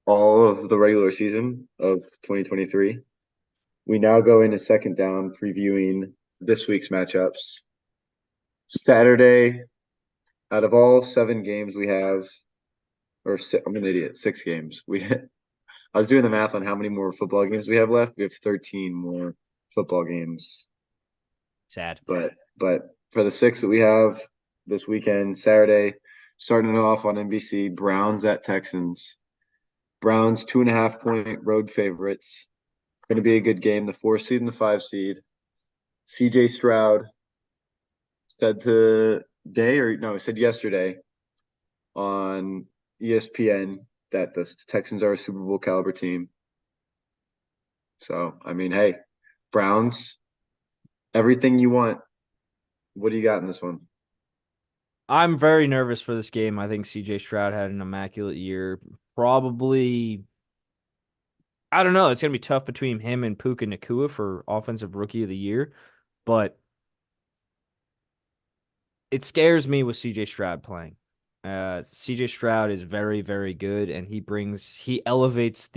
all of the regular season of 2023. We now go into second down, previewing this week's matchups. Saturday, out of all 7 games we have, I'm an idiot, 6 games. I was doing the math on how many more football games we have left. We have 13 more football games. Sad. But for the 6 that we have this weekend, Saturday, starting it off on NBC, Browns at Texans. Browns 2.5 point road favorites. Going to be a good game. The 4 seed and the 5 seed. CJ Stroud said today, or no, he said yesterday on ESPN that the Texans are a Super Bowl caliber team. So, I mean, hey, Browns, everything you want. What do you got in this one? I'm very nervous for this game. I think CJ Stroud had an immaculate year. Probably, I don't know. It's going to be tough between him and Puka Nakua for Offensive Rookie of the Year, but it scares me with CJ Stroud playing. CJ Stroud is very, very good, and he elevates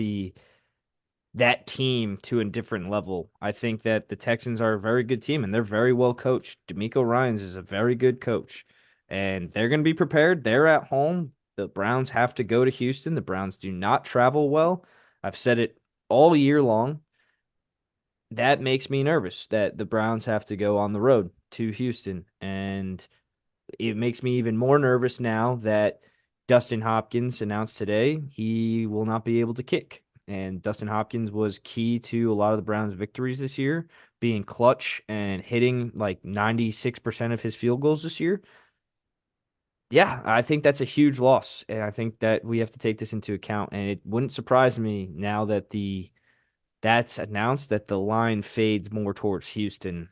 that team to a different level. I think that the Texans are a very good team and they're very well coached. D'Amico Ryans is a very good coach, and they're going to be prepared. They're at home. The Browns have to go to Houston. The Browns do not travel well. I've said it all year long. That makes me nervous that the Browns have to go on the road to Houston. And it makes me even more nervous now that Dustin Hopkins announced today he will not be able to kick. And Dustin Hopkins was key to a lot of the Browns' victories this year, being clutch and hitting like 96% of his field goals this year. Yeah, I think that's a huge loss. And I think that we have to take this into account. And it wouldn't surprise me now that that's announced that the line fades more towards Houston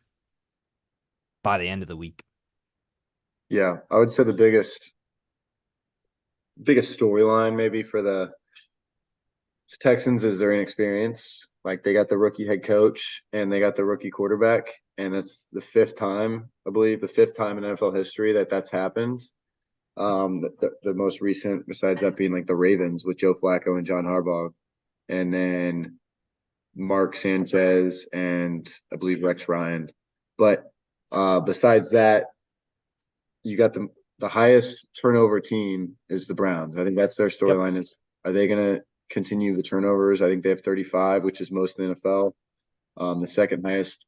by the end of the week. Yeah, I would say the biggest storyline maybe for the Texans is their inexperience. Like they got the rookie head coach and they got the rookie quarterback, and it's the fifth time, I believe, the fifth time in NFL history that that's happened. The most recent, besides that being like the Ravens with Joe Flacco and John Harbaugh, and then Mark Sanchez and I believe Rex Ryan. But besides that, you got the highest turnover team is the Browns. I think that's their Yep. storyline is are they going to continue the turnovers? I think they have 35, which is most in the NFL. The second highest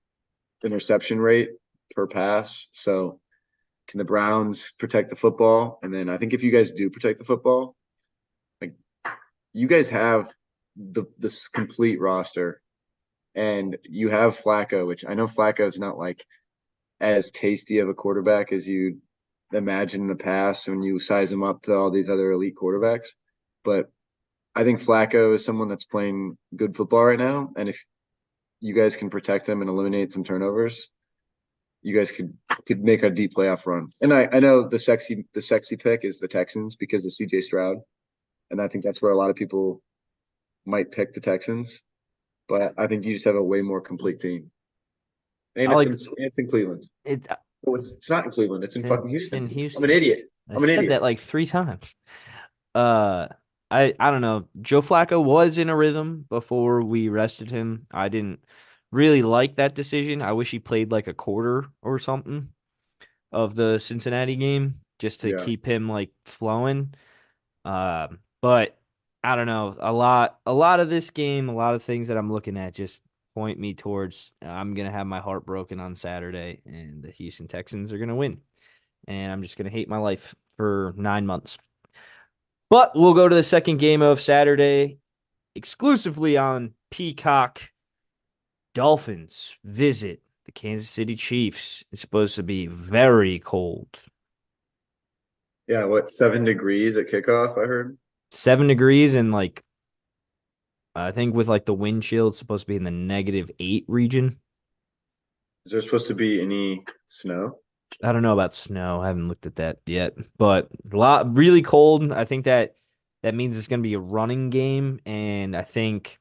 interception rate per pass. So can the Browns protect the football? And then I think if you guys do protect the football, like you guys have this complete roster and you have Flacco, which I know Flacco is not like as tasty of a quarterback as you imagine in the past when you size him up to all these other elite quarterbacks. But I think Flacco is someone that's playing good football right now. And if you guys can protect him and eliminate some turnovers, you guys could make a deep playoff run. And I know the sexy pick is the Texans because of CJ Stroud. And I think that's where a lot of people might pick the Texans. But I think you just have a way more complete team. And I it's like in Cleveland. it. Oh, it's not in Cleveland. It's in fucking It's in Houston. I'm an Houston. idiot. I I'm an said idiot. that like three times. Uh, I don't know. Joe Flacco was in a rhythm before we rested him. I didn't really like that decision. I wish he played like a quarter or something of the Cincinnati game just to Yeah. keep him like flowing. But I don't know. A lot of this game, a lot of things that I'm looking at just point me towards I'm gonna have my heart broken on Saturday, and the Houston Texans are gonna win, and I'm just gonna hate my life for 9 months. But we'll go to the second game of Saturday exclusively on Peacock. Dolphins visit the Kansas City Chiefs. It's supposed to be very cold. Yeah. What, 7 degrees at kickoff? I heard. 7 degrees, and like I think with like the wind chill, it's supposed to be in the -8 region. Is there supposed to be any snow? I don't know about snow. I haven't looked at that yet, but a lot really cold. I think that That means it's going to be a running game, and I think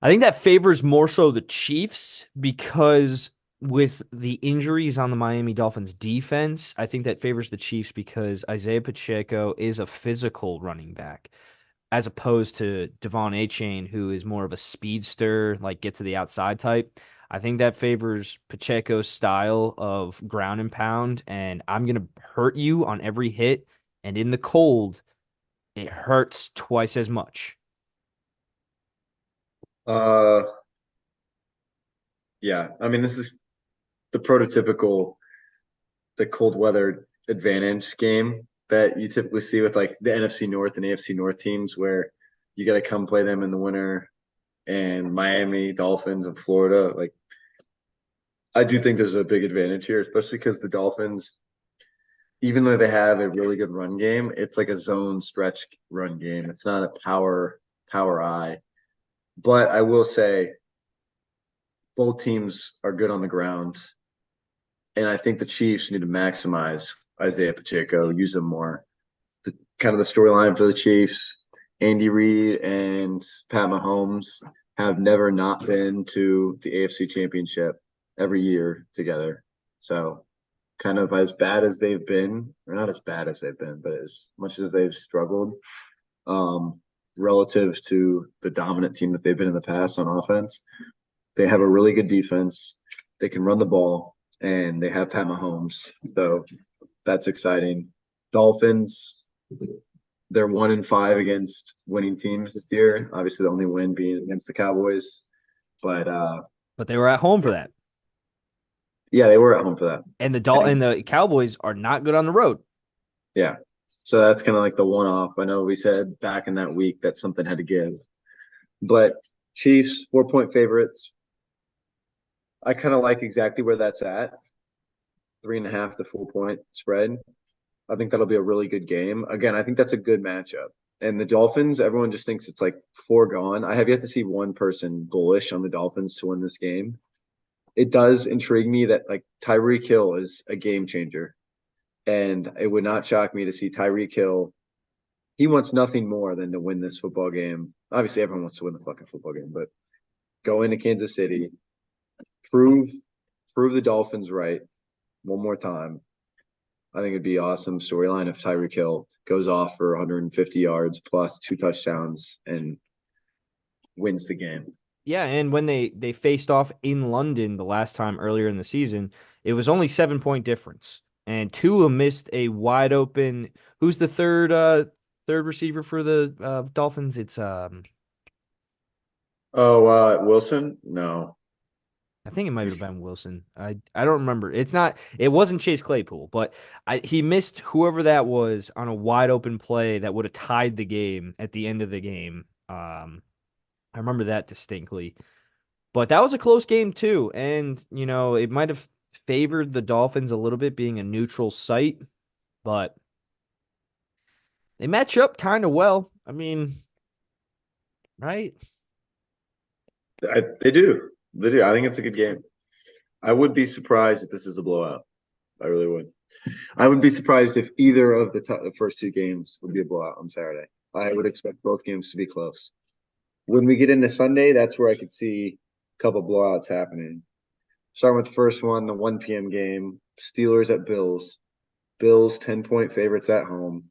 that favors more so the Chiefs because with the injuries on the Miami Dolphins defense, I think that favors the Chiefs because Isaiah Pacheco is a physical running back as opposed to Devon Achane, who is more of a speedster, like get to the outside type. I think that favors Pacheco's style of ground and pound, and I'm going to hurt you on every hit. And in the cold, it hurts twice as much. Uh, yeah. I mean, this is the prototypical the cold weather advantage game that you typically see with like the NFC North and AFC North teams, where you got to come play them in the winter, and Miami Dolphins and Florida. Like, I do think there's a big advantage here, especially because the Dolphins, even though they have a really good run game, it's like a zone stretch run game. It's not a power eye. But I will say both teams are good on the ground. And I think the Chiefs need to maximize Isaiah Pacheco, use him more. Kind of the storyline for the Chiefs, Andy Reid and Pat Mahomes have never not been to the AFC Championship every year together. So kind of as bad as they've been, or not as bad as they've been, but as much as they've struggled, um, relative to the dominant team that they've been in the past on offense, they have a really good defense. They can run the ball, and they have Pat Mahomes. So that's exciting. Dolphins, they're 1-5 against winning teams this year. Obviously, the only win being against the Cowboys. But But they were at home for that. yeah, they were at home for that. And the Cowboys are not good on the road. Yeah. So that's kind of like the one off. I know we said back in that week that something had to give. But Chiefs, 4-point favorites. I kind of like exactly where that's at. 3.5 to 4-point spread. I think that'll be a really good game. Again, I think that's a good matchup. And the Dolphins, everyone just thinks it's like foregone. I have yet to see one person bullish on the Dolphins to win this game. It does intrigue me that like Tyreek Hill is a game changer. And it would not shock me to see Tyreek Hill. He wants nothing more than to win this football game. Obviously, everyone wants to win the fucking football game, but go into Kansas City, prove prove the Dolphins right one more time. I think it'd be awesome storyline if Tyreek Hill goes off for 150 yards plus 2 touchdowns and wins the game. Yeah, and when they faced off in London the last time earlier in the season, it was only 7 point difference. And Tua missed a wide open. Who's the third receiver for the Dolphins? It's Oh, Wilson? No. I think it might have been Wilson. I don't remember. It wasn't Chase Claypool, but he missed whoever that was on a wide open play that would have tied the game at the end of the game. I remember that distinctly. But that was a close game too, and it might have favored the Dolphins a little bit being a neutral site, but they match up kind of well. I mean, right? They do. They do. I think it's a good game. I would be surprised if this is a blowout. I really would. I would be surprised if either of the first two games would be a blowout on Saturday. I would expect both games to be close. When we get into Sunday, that's where I could see a couple blowouts happening. Starting with the first one, the 1 p.m. game, Steelers at Bills. Bills 10-point favorites at home.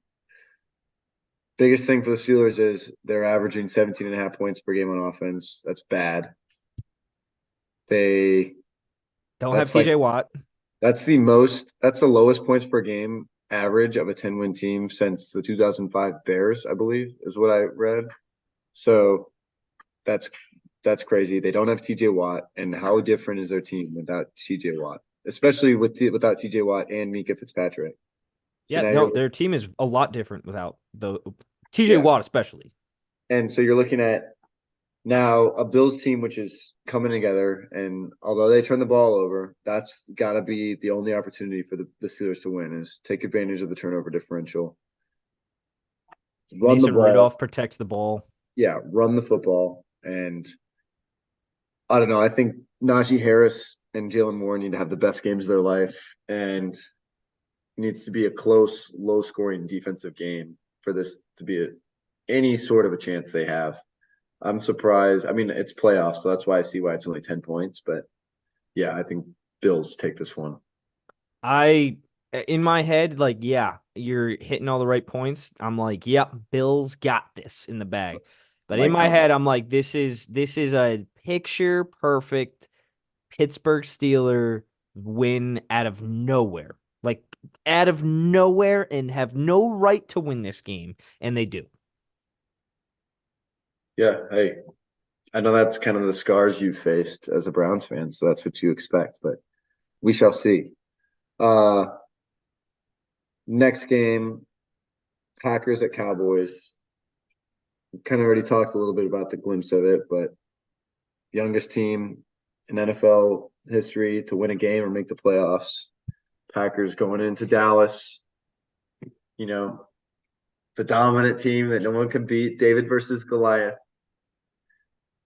Biggest thing for the Steelers is they're averaging 17.5 points per game on offense. That's bad. They Don't have that's like TJ Watt. that's the lowest points per game average of a 10-win team since the 2005 Bears, I believe, is what I read. So that's that's crazy. They don't have TJ Watt, and how different is their team without TJ Watt, especially without TJ Watt and Mika Fitzpatrick. So Yeah, now no, you're their team is a lot different without the TJ yeah, Watt especially. and so you're looking at now a Bills team which is coming together, and although they turn the ball over, that's got to be the only opportunity for the Steelers to win is take advantage of the turnover differential, run the Mason ball, Rudolph protects the ball. yeah, run the football, and I don't know. I think Najee Harris and Jalen Warren need to have the best games of their life, and needs to be a close, low-scoring defensive game. for this to be any sort of a chance they have. I'm surprised. I mean, it's playoffs, so that's why I see why it's only 10 points. But yeah, I think Bills take this one. I in my head, like, yeah, you're hitting all the right points. I'm like, yep, Bills got this in the bag. But in Mike my Tomlin. head, I'm like, this is a picture perfect Pittsburgh Steeler win out of nowhere. Like out of nowhere and have no right to win this game. And they do. Yeah, hey, I know that's kind of the scars you've faced as a Browns fan, so that's what you expect, but we shall see. Uh Next game, Packers at Cowboys. Kind of already talked a little bit about the glimpse of it, but youngest team in NFL history to win a game or make the playoffs. Packers going into Dallas, you know, the dominant team that no one can beat. David versus Goliath.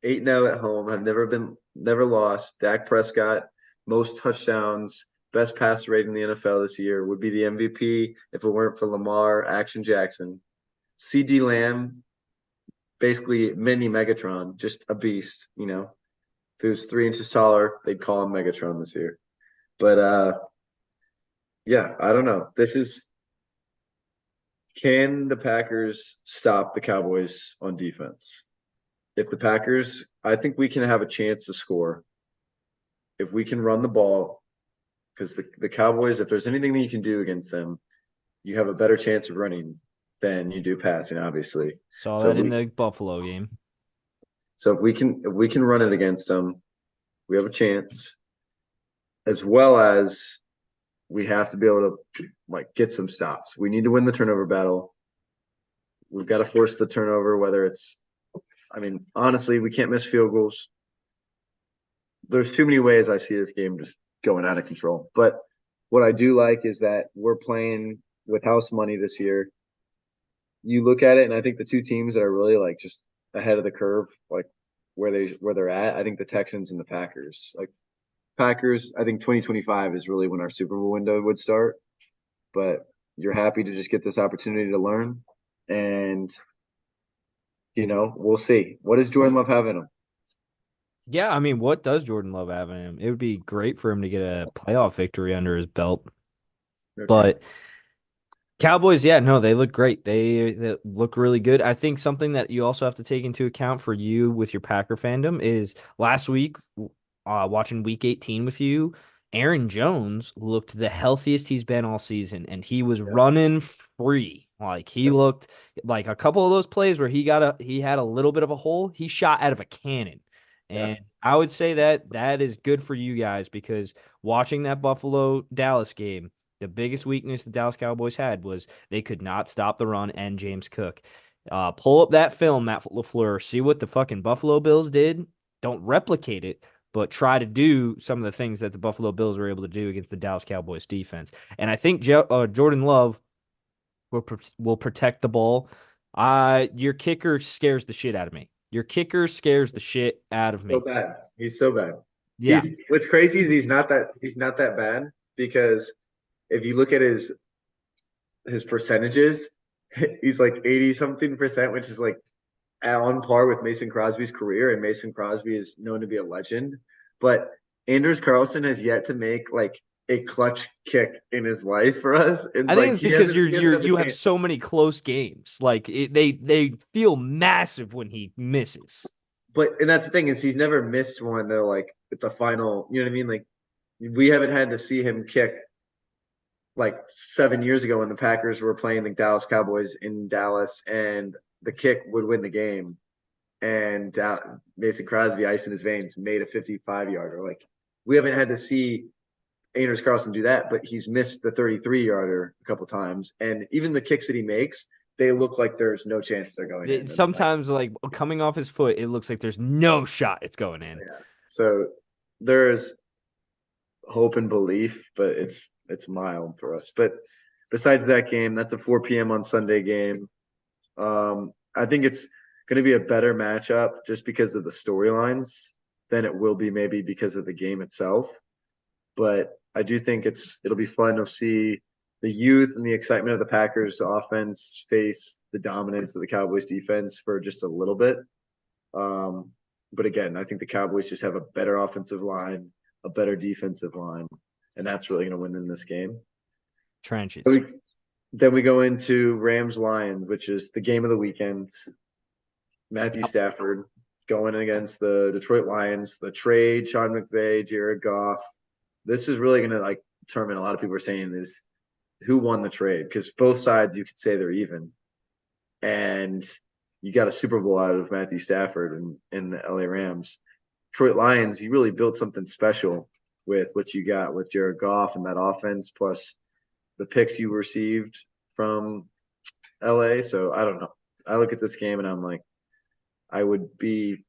8-0 at home, have never lost. Dak Prescott, most touchdowns, best pass rate in the NFL this year, would be the MVP if it weren't for Lamar Action Jackson. CD Lamb, basically mini Megatron, just a beast, you know. If he was 3 inches taller, they'd call him Megatron this year. But yeah, I don't know. This is can the Packers stop the Cowboys on defense? If the Packers, I think we can have a chance to score if we can run the ball. Because the Cowboys, if there's anything that you can do against them, you have a better chance of running than you do passing, obviously. Saw So that if in we the Buffalo game. so if we can run it against them, we have a chance. As well as we have to be able to like get some stops. We need to win the turnover battle. We've got to force the turnover, whether it's I mean, honestly, we can't miss field goals. There's too many ways I see this game just going out of control. But what I do like is that we're playing with house money this year. You look at it, and I think the two teams that are really like just ahead of the curve, like where they're at, I think the Texans and the Packers. Like Packers, I think 2025 is really when our Super Bowl window would start. But you're happy to just get this opportunity to learn, and we'll see. What does Jordan Love have in him? Yeah, I mean, what does Jordan Love have in him? It would be great for him to get a playoff victory under his belt. No But chance. Cowboys, yeah, no, they look great. They look really good. I think something that you also have to take into account for you with your Packer fandom is last week, watching Week 18 with you, Aaron Jones looked the healthiest he's been all season, and he was Yep. running free. Like he Yep. looked like a couple of those plays where he had a little bit of a hole. He shot out of a cannon, Yeah. and I would say that that is good for you guys because watching that Buffalo Dallas game. The biggest weakness the Dallas Cowboys had was they could not stop the run and James Cook. Pull up that film, Matt LaFleur, see what the fucking Buffalo Bills did. Don't replicate it, but try to do some of the things that the Buffalo Bills were able to do against the Dallas Cowboys defense. And I think Jordan Love will protect the ball. Your kicker scares the shit out of me. Your kicker scares the shit out of So me. bad. He's so bad. Yeah. He's what's crazy is he's not that bad because if you look at his percentages, he's like 80 something percent, which is like on par with Mason Crosby's career, and Mason Crosby is known to be a legend. But Anders Carlson has yet to make like a clutch kick in his life for us, and I think like it's because he hasn't had the you have chance. so many close games. Like they feel massive when he misses. But and that's the thing is he's never missed one though, like at the final. You know what I mean? Like we haven't had to see him kick like 7 years ago when the Packers were playing the Dallas Cowboys in Dallas, and the kick would win the game. And Mason Crosby, ice in his veins, made a 55-yarder. Like we haven't had to see Anders Carlson do that, but he's missed the 33-yarder a couple times. And even the kicks that he makes, they look like there's no chance they're going in. And like, Sometimes like coming off his foot, it looks like there's no shot it's going in. yeah. So there's hope and belief, but it's mild for us. But besides that game, that's a 4 p.m. on Sunday game. I think it's going to be a better matchup just because of the storylines than it will be maybe because of the game itself. But I do think it'll be fun to see the youth and the excitement of the Packers offense face the dominance of the Cowboys defense for just a little bit. Um, but again, I think the Cowboys just have a better offensive line, a better defensive line, and that's really going to win in this game. Trenches. Then we go into Rams Lions, which is the game of the weekend. Matthew Yep. Stafford going against the Detroit Lions. The trade, Sean McVay, Jared Goff. This is really going to like determine. A lot of people are saying is who won the trade because both sides you could say they're even, and you got a Super Bowl out of Matthew Stafford and the LA Rams. Detroit Lions, you really built something special with what you got with Jared Goff and that offense, plus the picks you received from LA. So I don't know. I look at this game and I'm like, I would be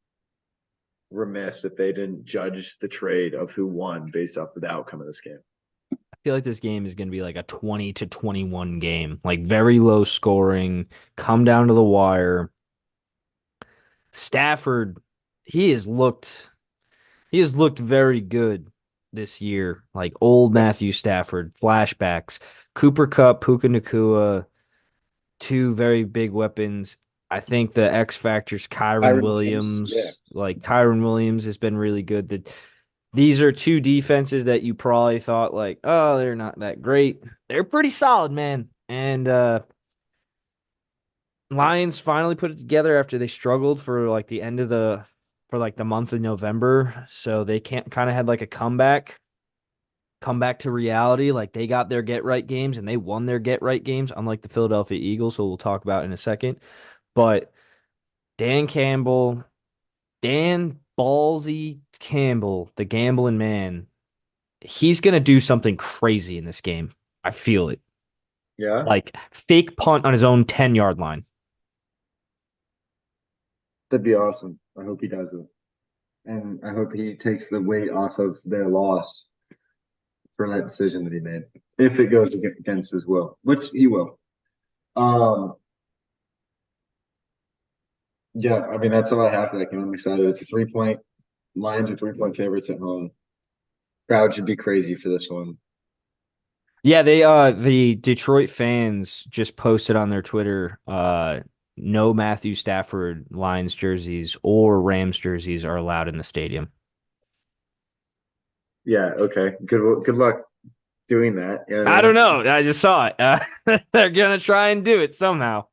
remiss if they didn't judge the trade of who won based off of the outcome of this game. I feel like this game is going to be like a 20-21 game, like very low scoring, come down to the wire. Stafford, he has looked he has looked very good this year, like old Yeah. Matthew Stafford, flashbacks. Cooper Kupp, Puka Nakua, two very big weapons. I think the X Factor's Kyron Kyron Williams, yeah. Williams. Like Kyron Williams has been really good. These are two defenses that you probably thought like, oh, they're not that great. They're pretty solid, man. And Lions finally put it together after they struggled for like the end of the for like the month of November. So they can't kind of had like a come back to reality. Like they got their get right games and they won their get right games, unlike the Philadelphia Eagles, who we'll talk about in a second. But Dan Campbell, Dan Ballsy Campbell, the gambling man, he's gonna do something crazy in this game. I feel it. Yeah. Like fake punt on his own 10-yard line. That'd be awesome. I hope he does it. And I hope he takes the weight off of their loss for that decision that he made. If it goes against his will, which he will. Um, yeah, I mean that's all I have for that game. I'm excited. It's a 3 point. Lions are 3 point favorites at home. Crowd should be crazy for this one. Yeah, they the Detroit fans just posted on their Twitter no Matthew Stafford Lions jerseys or Rams jerseys are allowed in the stadium. Yeah, okay. Good luck doing that. You know what I I don't mean? know. I just saw it. They're gonna try and do it somehow.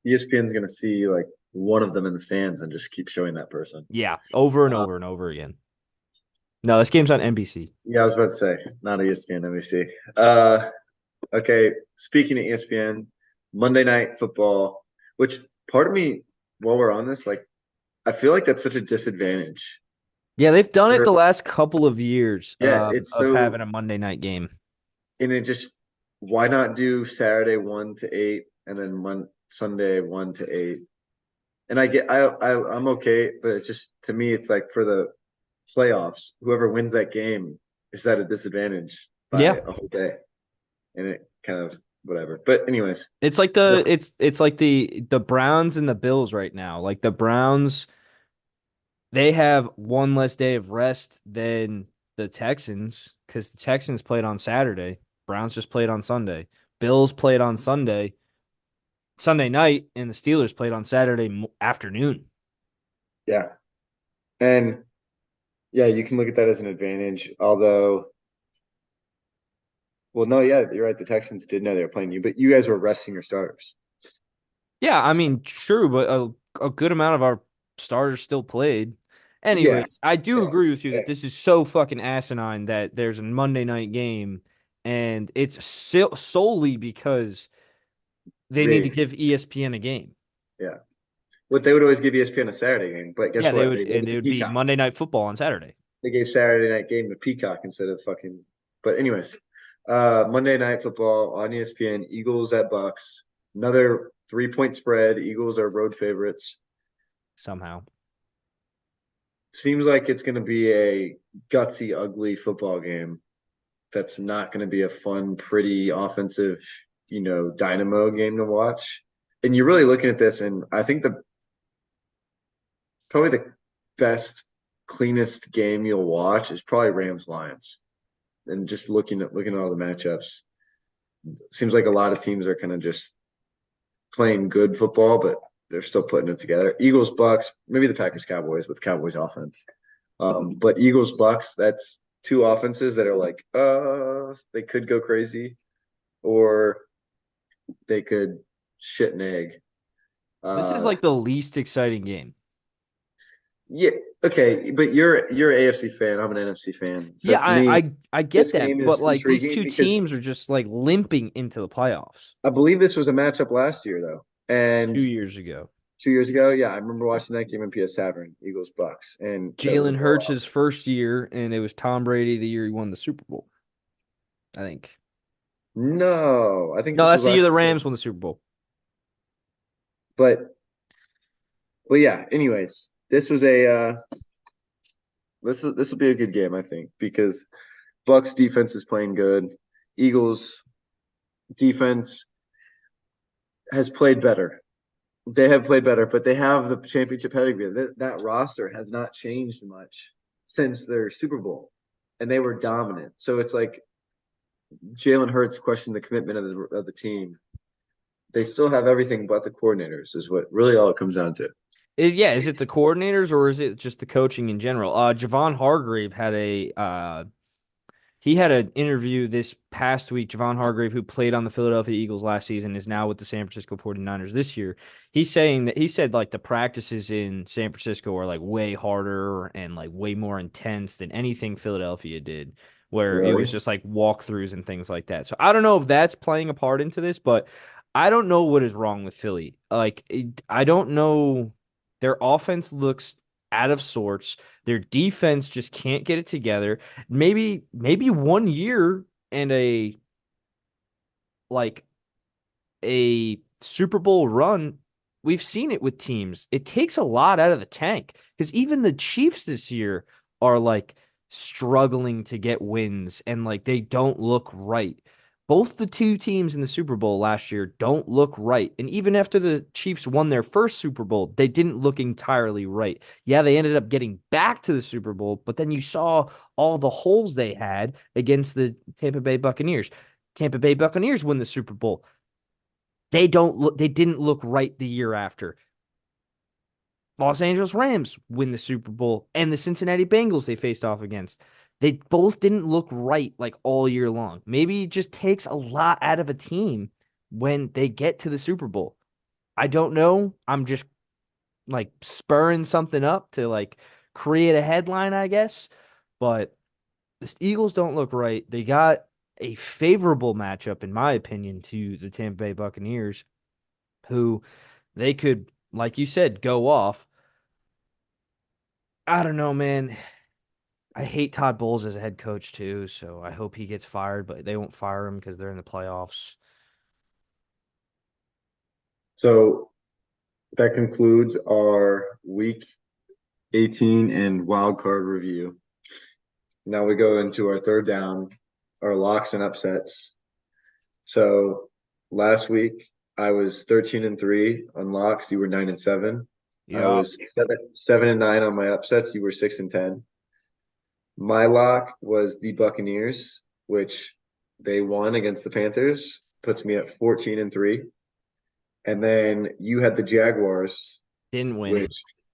ESPN's gonna see like one of them in the stands and just keep showing that person. Yeah, over and Uh, over and over again. No, this game's on NBC. yeah, I was about to say, not ESPN, NBC. Okay, speaking of ESPN, Monday Night Football, which part of me, while we're on this, like, I feel like that's such a disadvantage. Yeah, they've done it Where, the last couple of years yeah, it's of so, having a Monday night game. and it just, why not do Saturday 1 to 8 and then Sunday 1 to 8? And I'm okay, but it's just, to me, it's like for the playoffs, whoever wins that game is at a disadvantage by Yeah, a whole day. And it kind of, whatever. But, anyways, it's like yeah, it's like the Browns and the Bills right now. Like the Browns, they have one less day of rest than the Texans because the Texans played on Saturday. Browns just played on Sunday. Bills played on Sunday night, and the Steelers played on Saturday afternoon. yeah. And yeah, you can look at that as an advantage. Although, well, no, yeah, you're right. The Texans did know they were playing you, but you guys were resting your starters. Yeah, I mean, true, but a good amount of our starters still played. Yeah, Anyways, I do yeah, agree with you yeah. that this is so fucking asinine that there's a Monday night game, and it's solely because they need to Rigged. give ESPN a game. Yeah. What they would always give ESPN a Saturday game, but guess Yeah, they what? would, They gave and it it to would be Peacock. Monday Night Football on Saturday. They gave Saturday night game to Peacock instead of fucking. But anyways, Monday Night Football on ESPN. Eagles at Bucks. Another 3 point spread. Eagles are road favorites. Somehow. Seems like it's going to be a gutsy, ugly football game. That's not going to be a fun, pretty offensive, dynamo game to watch. And you're really looking at this, and I think the probably the best, cleanest game you'll watch is probably Rams Lions. And just looking at all the matchups. seems like a lot of teams are kind of just playing good football, but they're still putting it together. Eagles, Bucks, maybe the Packers, Cowboys with Cowboys offense. But Eagles, Bucks, that's two offenses that are like, they could go crazy or they could shit an egg. This is Uh, like the least exciting game. yeah, okay, but you're an AFC fan. I'm an NFC fan. So Yeah, to me, I get this that, game but is like these intriguing two because teams are just like limping into the playoffs I believe this was a matchup last year though, and 2 years ago. 2 years ago, yeah, I remember watching that game in PS Tavern, Eagles Bucks, and that was a Jalen Hurts blowout. his first year, and it was Tom Brady the year he won the Super Bowl, I think. No, I think No, this that's was the year last the year. Rams won the Super Bowl. But yeah. Anyways, this will be a good game, I think, because Bucks defense is playing good. Eagles defense has played better. They have played better, but they have the championship pedigree. That roster has not changed much since their Super Bowl, and they were dominant. So it's like Jalen Hurts questioned the commitment of the team. They still have everything but the coordinators, is what really all it comes down to. Yeah, is it the coordinators or is it just the coaching in general? Javon Hargrave had he had an interview this past week. Javon Hargrave, who played on the Philadelphia Eagles last season, is now with the San Francisco 49ers this year. He said like the practices in San Francisco are like way harder and like way more intense than anything Philadelphia did, where it was Really? just like walkthroughs and things like that. So I don't know if that's playing a part into this, but I don't know what is wrong with Philly. I don't know. Their offense looks out of sorts. Their defense just can't get it together. Maybe 1 year and like a Super Bowl run, we've seen it with teams. It takes a lot out of the tank because even the Chiefs this year are like struggling to get wins and like they don't look right. Both the two teams in the Super Bowl last year don't look right. And even after the Chiefs won their first Super Bowl, they didn't look entirely right. Yeah, they ended up getting back to the Super Bowl, but then you saw all the holes they had against the Tampa Bay Buccaneers. Tampa Bay Buccaneers win the Super Bowl. They didn't look right the year after. Los Angeles Rams win the Super Bowl and the Cincinnati Bengals they faced off against. They both didn't look right like all year long. Maybe it just takes a lot out of a team when they get to the Super Bowl. I don't know. I'm just like spurring something up to like create a headline, I guess. But the Eagles don't look right. They got a favorable matchup, in my opinion, to the Tampa Bay Buccaneers, who they could, like you said, go off. I don't know, man. I hate Todd Bowles as a head coach too, so I hope he gets fired, but they won't fire him because they're in the playoffs. So that concludes our week 18 and wild card review. Now we go into our third down, our locks and upsets. So last week I was 13-3 on locks. You were 9-7. I Yep. was 7-9 on my upsets. You were 6-10. My lock was the Buccaneers, which they won against the Panthers, puts me at 14-3. And then you had the Jaguars, Didn't win.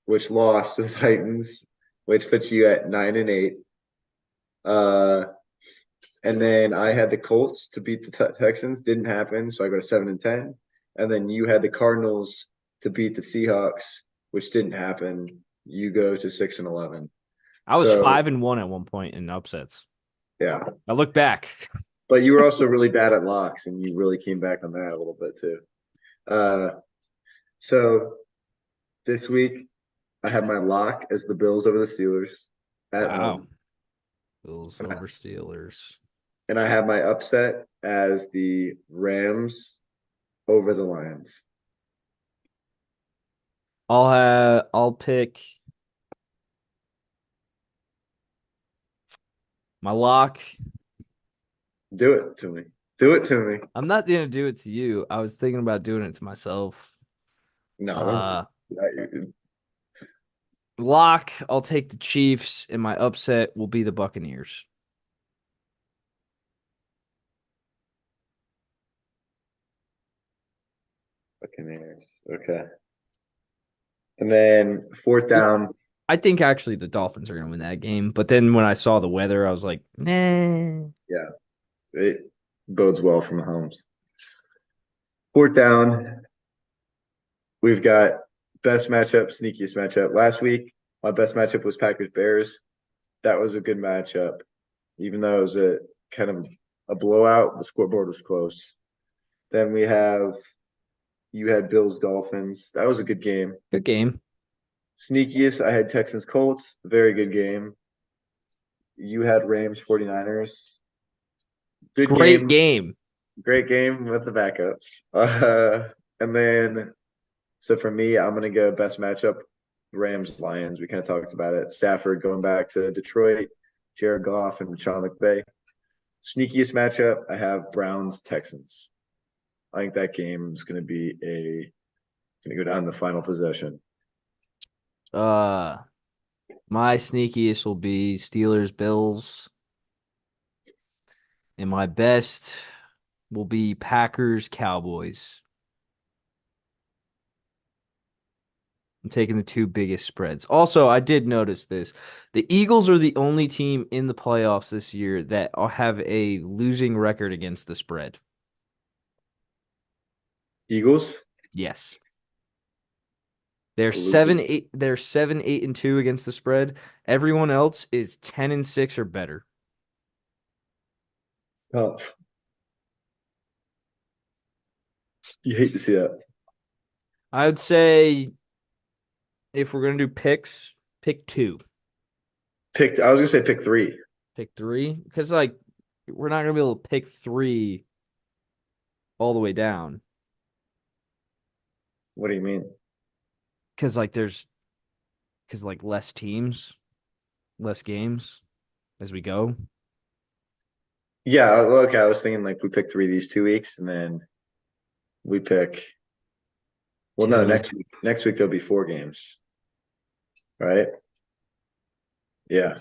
which lost to the Titans, which puts you at 9-8. Uh, and then I had the Colts to beat the Texans, didn't happen, so I go to 7-10. And then you had the Cardinals to beat the Seahawks, which didn't happen. You go to 6-11. I was So 5-1 at one point in upsets. yeah, I look back. but you were also really bad at locks, and you really came back on that a little bit too. Uh, so this week I have my lock as the Bills over the Steelers at Wow. home. Bills And I, over Steelers. and I have my upset as the Rams over the Lions. I'll pick my lock. Do it to me. Do it to me. I'm not gonna do it to you. I was thinking about doing it to myself. No, Uh don't. Lock, I'll take the Chiefs, and my upset will be the Buccaneers. Buccaneers. Okay. And then fourth Yeah, down. I think actually the Dolphins are going to win that game. But then when I saw the weather, I was like, nah. Yeah, it bodes well for Mahomes. Fourth down. We've got best matchup, sneakiest matchup. Last week, my best matchup was Packers Bears. That was a good matchup, even though it was a kind of a blowout. The scoreboard was close. Then we have you had Bills Dolphins. That was a good game. Good game. Sneakiest, I had Texans Colts. Very good game. You had Rams 49ers. Good Great game. game. Great game with the backups. And then, so for me, I'm going to go best matchup Rams Lions. We kind of talked about it. Stafford going back to Detroit, Jared Goff, and Sean McVay. Sneakiest matchup, I have Browns Texans. I think that game is going to be going to go down the final possession. Uh, my sneakiest will be Steelers Bills, and my best will be Packers Cowboys. I'm taking the two biggest spreads. Also, I did notice this. The Eagles are the only team in the playoffs this year that have a losing record against the spread. Eagles, Yes. They're losing 7-8. They're 7-8-2 against the spread. Everyone else is 10-6 or better. tough. You hate to see that. I would say if we're gonna do picks, pick two. I was gonna say pick three. Pick three. Because like we're not gonna be able to pick three all the way down. What do you mean? Because like less teams, less games as we go. Yeah, okay. I was thinking like we pick three these 2 weeks, and then we pick. Well, no, Two. next week. Next week there'll be 4 games, right? Yeah,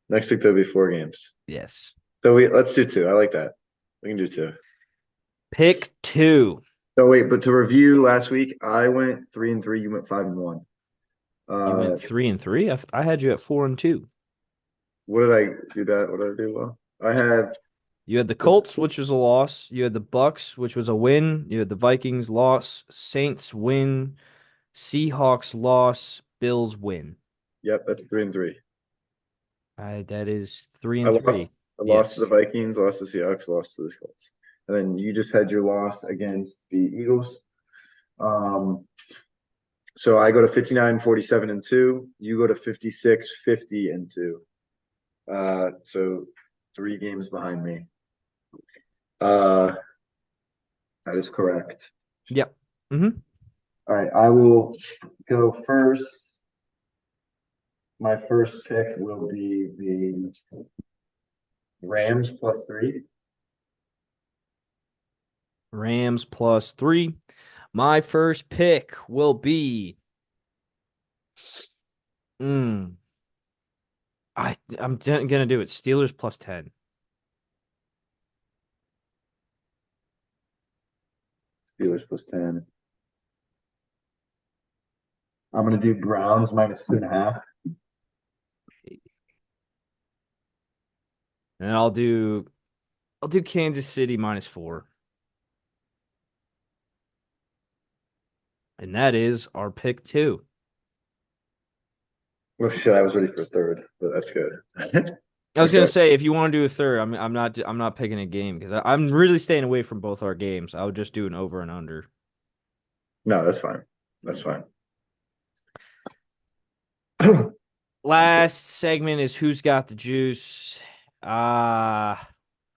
next week there'll be 4 games. Yes. So let's do two. I like that. We can do two. Pick two. So wait, but to review last week, I went 3-3. You went 5-1. You Uh, went 3-3. I had you at 4-2. what did I do? What did I do? Well, I had You had the Colts, which was a loss. You had the Bucks, which was a win. You had the Vikings loss, Saints win, Seahawks loss, Bills win. yep, that's 3-3. That is three I and lost. three. I lost to the Yes. Vikings, lost to Seahawks, lost to the Colts, and then you just had your loss against the Eagles. Um, so I go to 59-47-2. You go to 56-50-2. So 3 games behind me. Uh, that is correct. Yep. Mm-hmm. All right, I will go first. My first pick will be the Rams +3. Rams +3. My first pick will be. Mm, I'm gonna do it. Steelers +10. Steelers +10. I'm gonna do Browns -2.5. And I'll do Kansas City -4. And that is our pick two. Oh shit, I was ready for a third, but that's good. I was gonna Okay. say if you want to do a third, I'm not picking a game because I'm really staying away from both our games. I would just do an over and under. No, that's fine. That's fine. Last segment is who's got the juice.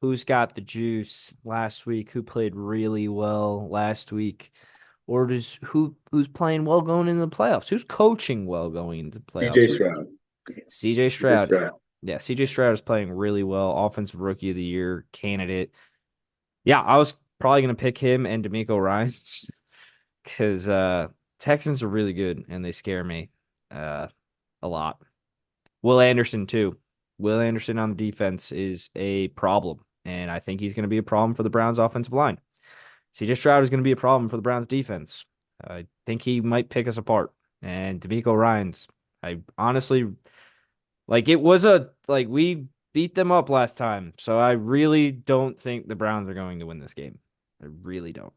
Who's got the juice last week? Who played really well last week? Or who's playing well going into the playoffs? Who's coaching well going into the CJ playoffs? Stroud. CJ CJ Stroud. Stroud. Yeah, CJ Stroud is playing really well. Offensive Rookie of the Year candidate. Yeah, I was probably gonna pick him and D'Amico Ryans because Texans are really good and they scare me uh, a lot. Will Anderson too. Will Anderson on the defense is a problem, and I think he's going to be a problem for the Browns' offensive line. CJ Stroud is going to be a problem for the Browns defense. I think he might pick us apart. And D'Amico Ryans, I honestly it was we beat them up last time. So I really don't think the Browns are going to win this game. I really don't.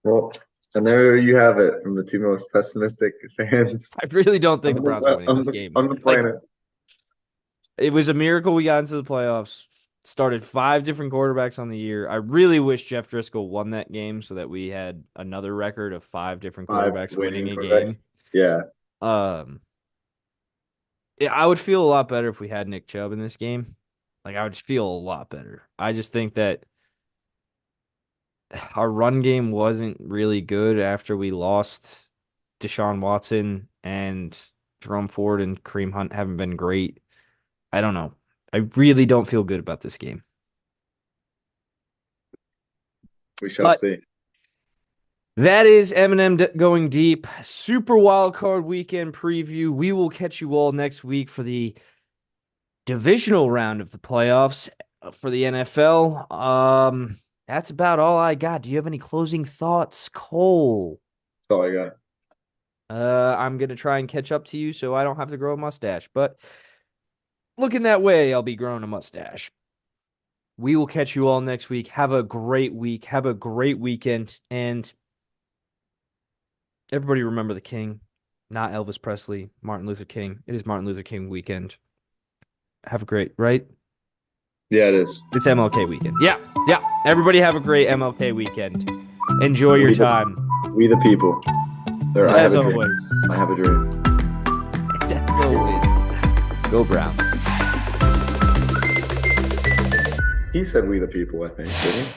Well, and there you have it from the two most pessimistic fans I really don't think on the Browns are winning this game. on the planet. It was a miracle we got into the playoffs. Started 5 different quarterbacks on the year. I really wish Jeff Driscoll won that game so that we had another record of 5 different quarterbacks winning a game. Yeah. Yeah, I would feel a lot better if we had Nick Chubb in this game. I would just feel a lot better. I just think that our run game wasn't really good after we lost Deshaun Watson, and Jerome Ford and Kareem Hunt haven't been great. I don't know. I really don't feel good about this game. We shall see. That is MnM Going Deep, Super Wildcard Weekend preview. We will catch you all next week for the divisional round of the playoffs for the NFL. That's about all I got. Do you have any closing thoughts, Cole? That's all I got. I'm going to try and catch up to you so I don't have to grow a mustache. But looking that way, I'll be growing a mustache. We will catch you all next week. Have a great week. Have a great weekend. And everybody remember the king, not Elvis Presley, Martin Luther King. It is Martin Luther King weekend. Have a great, right? Yeah, it is. It's MLK weekend. Yeah. Everybody have a great MLK weekend. Enjoy your time. We the people. As always. I have a dream. As always. Go Browns. He said we the people, I think, didn't he?